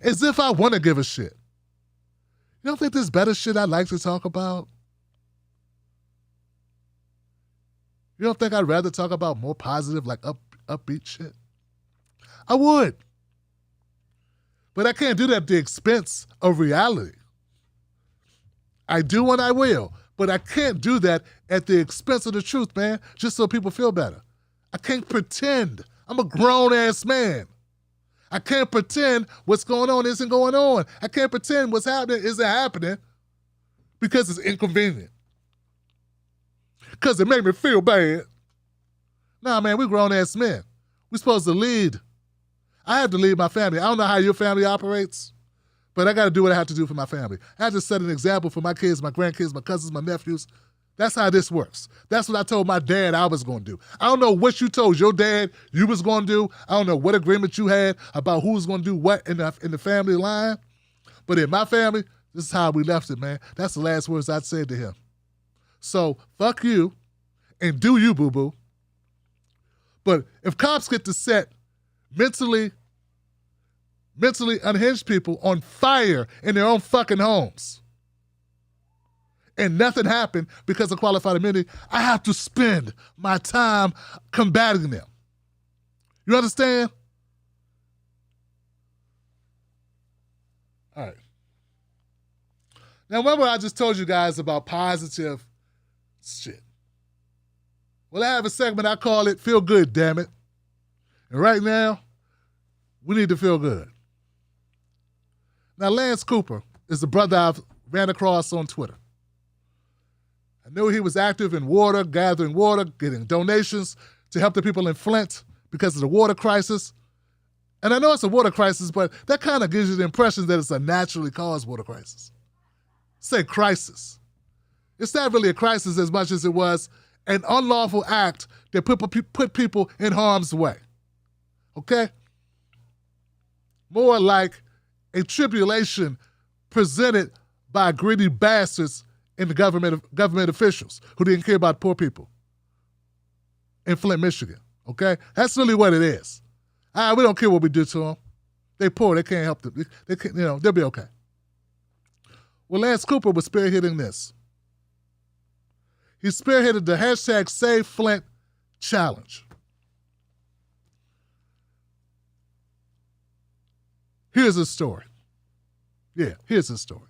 As if I want to give a shit. You don't think there's better shit I'd like to talk about? You don't think I'd rather talk about more positive, like upbeat shit? I would. But I can't do that at the expense of reality. I do and I will, but I can't do that at the expense of the truth, man, just so people feel better. I can't pretend. I'm a grown-ass man. I can't pretend what's going on isn't going on. I can't pretend what's happening isn't happening because it's inconvenient. Because it made me feel bad. Nah, man, we grown-ass men. We're supposed to lead. I have to lead my family. I don't know how your family operates, but I got to do what I have to do for my family. I have to set an example for my kids, my grandkids, my cousins, my nephews. That's how this works. That's what I told my dad I was going to do. I don't know what you told your dad you was going to do. I don't know what agreement you had about who was going to do what in the family line. But in my family, this is how we left it, man. That's the last words I'd say to him. So, fuck you, and do you, boo-boo. But if cops get to set mentally unhinged people on fire in their own fucking homes, and nothing happened because of qualified immunity, I have to spend my time combating them. You understand? All right. Now, remember I just told you guys about positive shit. Well, I have a segment, I call it Feel Good, damn it. And right now, we need to feel good. Now, Lance Cooper is the brother I've ran across on Twitter. I knew he was active in water, gathering water, getting donations to help the people in Flint because of the water crisis. And I know it's a water crisis, but that kind of gives you the impression that it's a naturally caused water crisis. Say crisis. It's not really a crisis as much as it was an unlawful act that put people in harm's way. Okay? More like a tribulation presented by greedy bastards in the government officials who didn't care about poor people in Flint, Michigan. Okay? That's really what it is. We don't care what we do to them. They poor, they can't help them. They can't, they'll be okay. Well, Lance Cooper was spearheading this. He spearheaded the hashtag Save Flint challenge. Here's his story. Yeah, here's his story.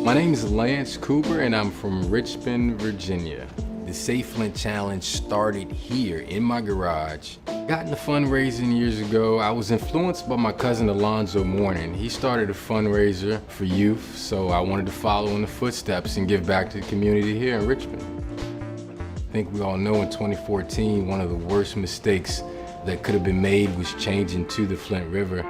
My name is Lance Cooper and I'm from Richmond, Virginia. The Save Flint Challenge started here in my garage. Got into fundraising years ago. I was influenced by my cousin Alonzo Mourning. He started a fundraiser for youth, so I wanted to follow in the footsteps and give back to the community here in Richmond. I think we all know in 2014, one of the worst mistakes that could have been made was changing to the Flint River.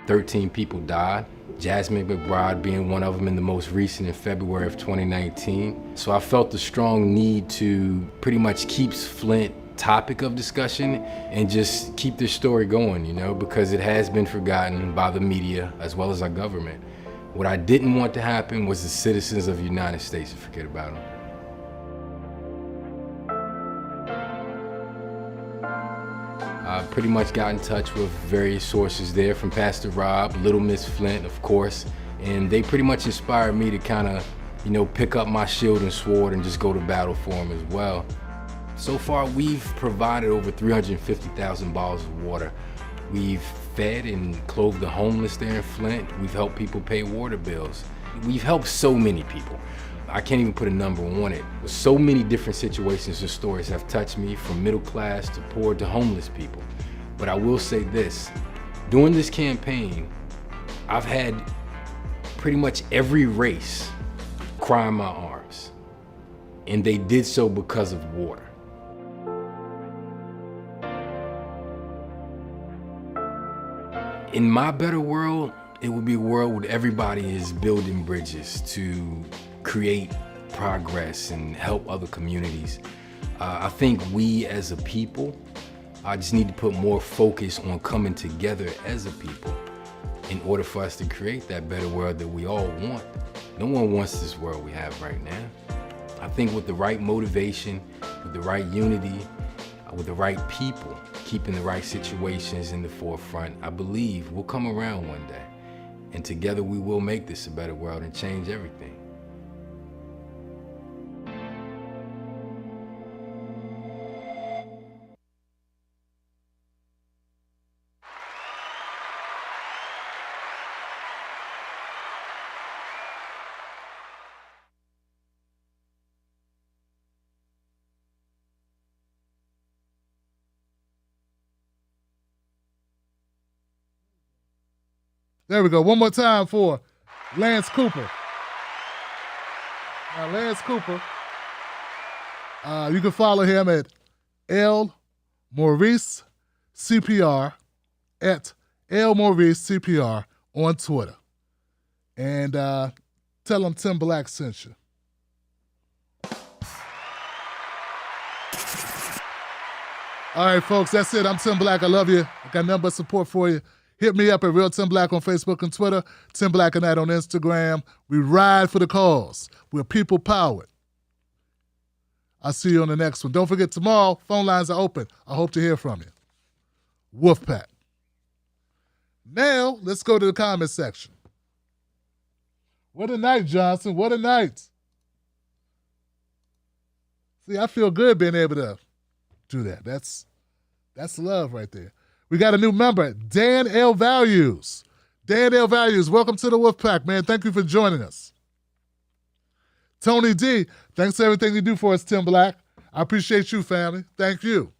13 people died, Jasmine McBride being one of them in the most recent in February of 2019. So I felt the strong need to pretty much keep Flint topic of discussion and just keep this story going, because it has been forgotten by the media as well as our government. What I didn't want to happen was the citizens of the United States to forget about them. I pretty much got in touch with various sources there, from Pastor Rob, Little Miss Flint, of course, and they pretty much inspired me to kind of, pick up my shield and sword and just go to battle for him as well. So far, we've provided over 350,000 bottles of water. We've fed and clothed the homeless there in Flint. We've helped people pay water bills. We've helped so many people. I can't even put a number on it. So many different situations and stories have touched me, from middle class to poor to homeless people. But I will say this, during this campaign, I've had pretty much every race cry in my arms, and they did so because of water. In my better world, it would be a world where everybody is building bridges to create progress and help other communities. I think we as a people, I just need to put more focus on coming together as a people in order for us to create that better world that we all want. No one wants this world we have right now. I think with the right motivation, with the right unity, with the right people, keeping the right situations in the forefront, I believe we'll come around one day. And together we will make this a better world and change everything. There we go. One more time for Lance Cooper. Now, Lance Cooper, you can follow him at L Maurice CPR, at L Maurice CPR on Twitter. And tell him Tim Black sent you. All right, folks, that's it. I'm Tim Black. I love you. I got nothing but support for you. Hit me up at Real Tim Black on Facebook and Twitter, Tim Black and Night on Instagram. We ride for the cause. We're people powered. I'll see you on the next one. Don't forget, tomorrow, phone lines are open. I hope to hear from you. Wolfpack. Now, let's go to the comment section. What a night, Johnson. What a night. See, I feel good being able to do that. That's love right there. We got a new member, Dan L. Values. Dan L. Values, welcome to the Wolfpack, man. Thank you for joining us. Tony D, thanks for everything you do for us, Tim Black. I appreciate you, family. Thank you.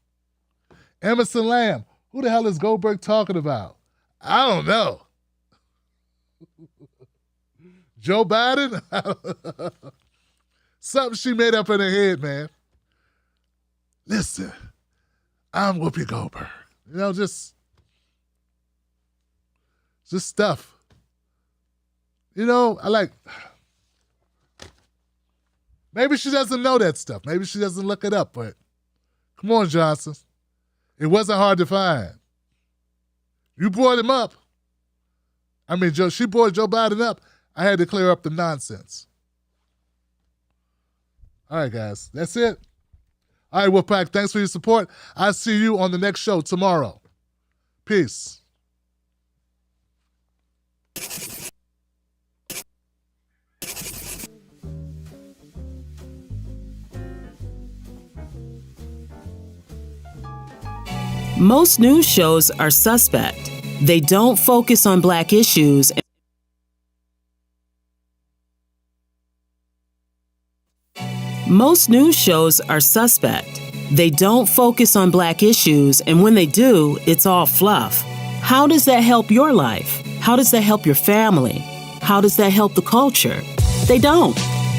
Emerson Lamb, who the hell is Goldberg talking about? I don't know. Joe Biden? Something she made up in her head, man. Listen, I'm Whoopi Goldberg. You know, just stuff. You know, maybe she doesn't know that stuff. Maybe she doesn't look it up, but come on, Johnson. It wasn't hard to find. You brought him up. I mean, she brought Joe Biden up. I had to clear up the nonsense. All right, guys, that's it. All right, Wolfpack, thanks for your support. I'll see you on the next show tomorrow. Peace. Most news shows are suspect. They don't focus on Black issues. Most news shows are suspect. They don't focus on Black issues, and when they do, it's all fluff. How does that help your life? How does that help your family? How does that help the culture? They don't.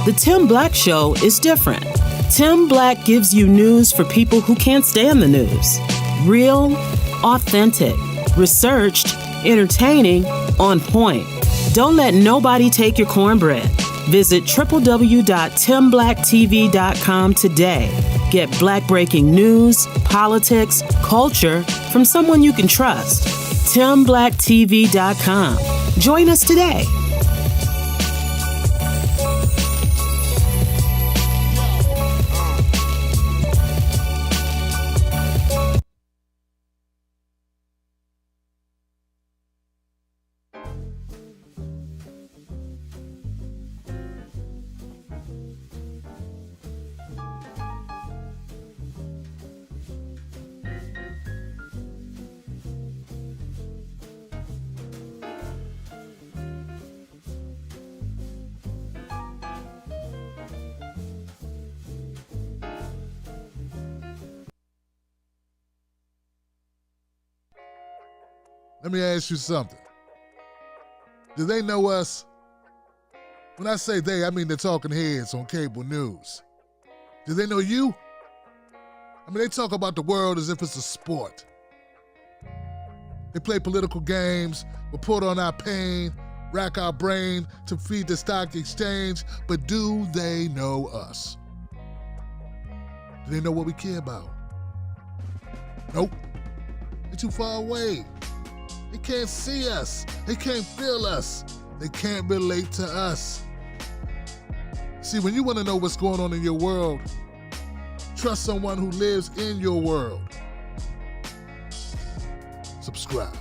The Tim Black Show is different. Tim Black gives you news for people who can't stand the news. Real, authentic, researched, entertaining, on point. Don't let nobody take your cornbread. Visit www.timblacktv.com today. Get Black breaking news, politics, culture from someone you can trust. TimBlackTV.com. Join us today. Let me ask you something. Do they know us? When I say they, I mean the talking heads on cable news. Do they know you? I mean, they talk about the world as if it's a sport. They play political games, report on our pain, rack our brain to feed the stock exchange, but do they know us? Do they know what we care about? Nope. They're too far away. They can't see us. They can't feel us. They can't relate to us. See, when you want to know what's going on in your world, trust someone who lives in your world. Subscribe.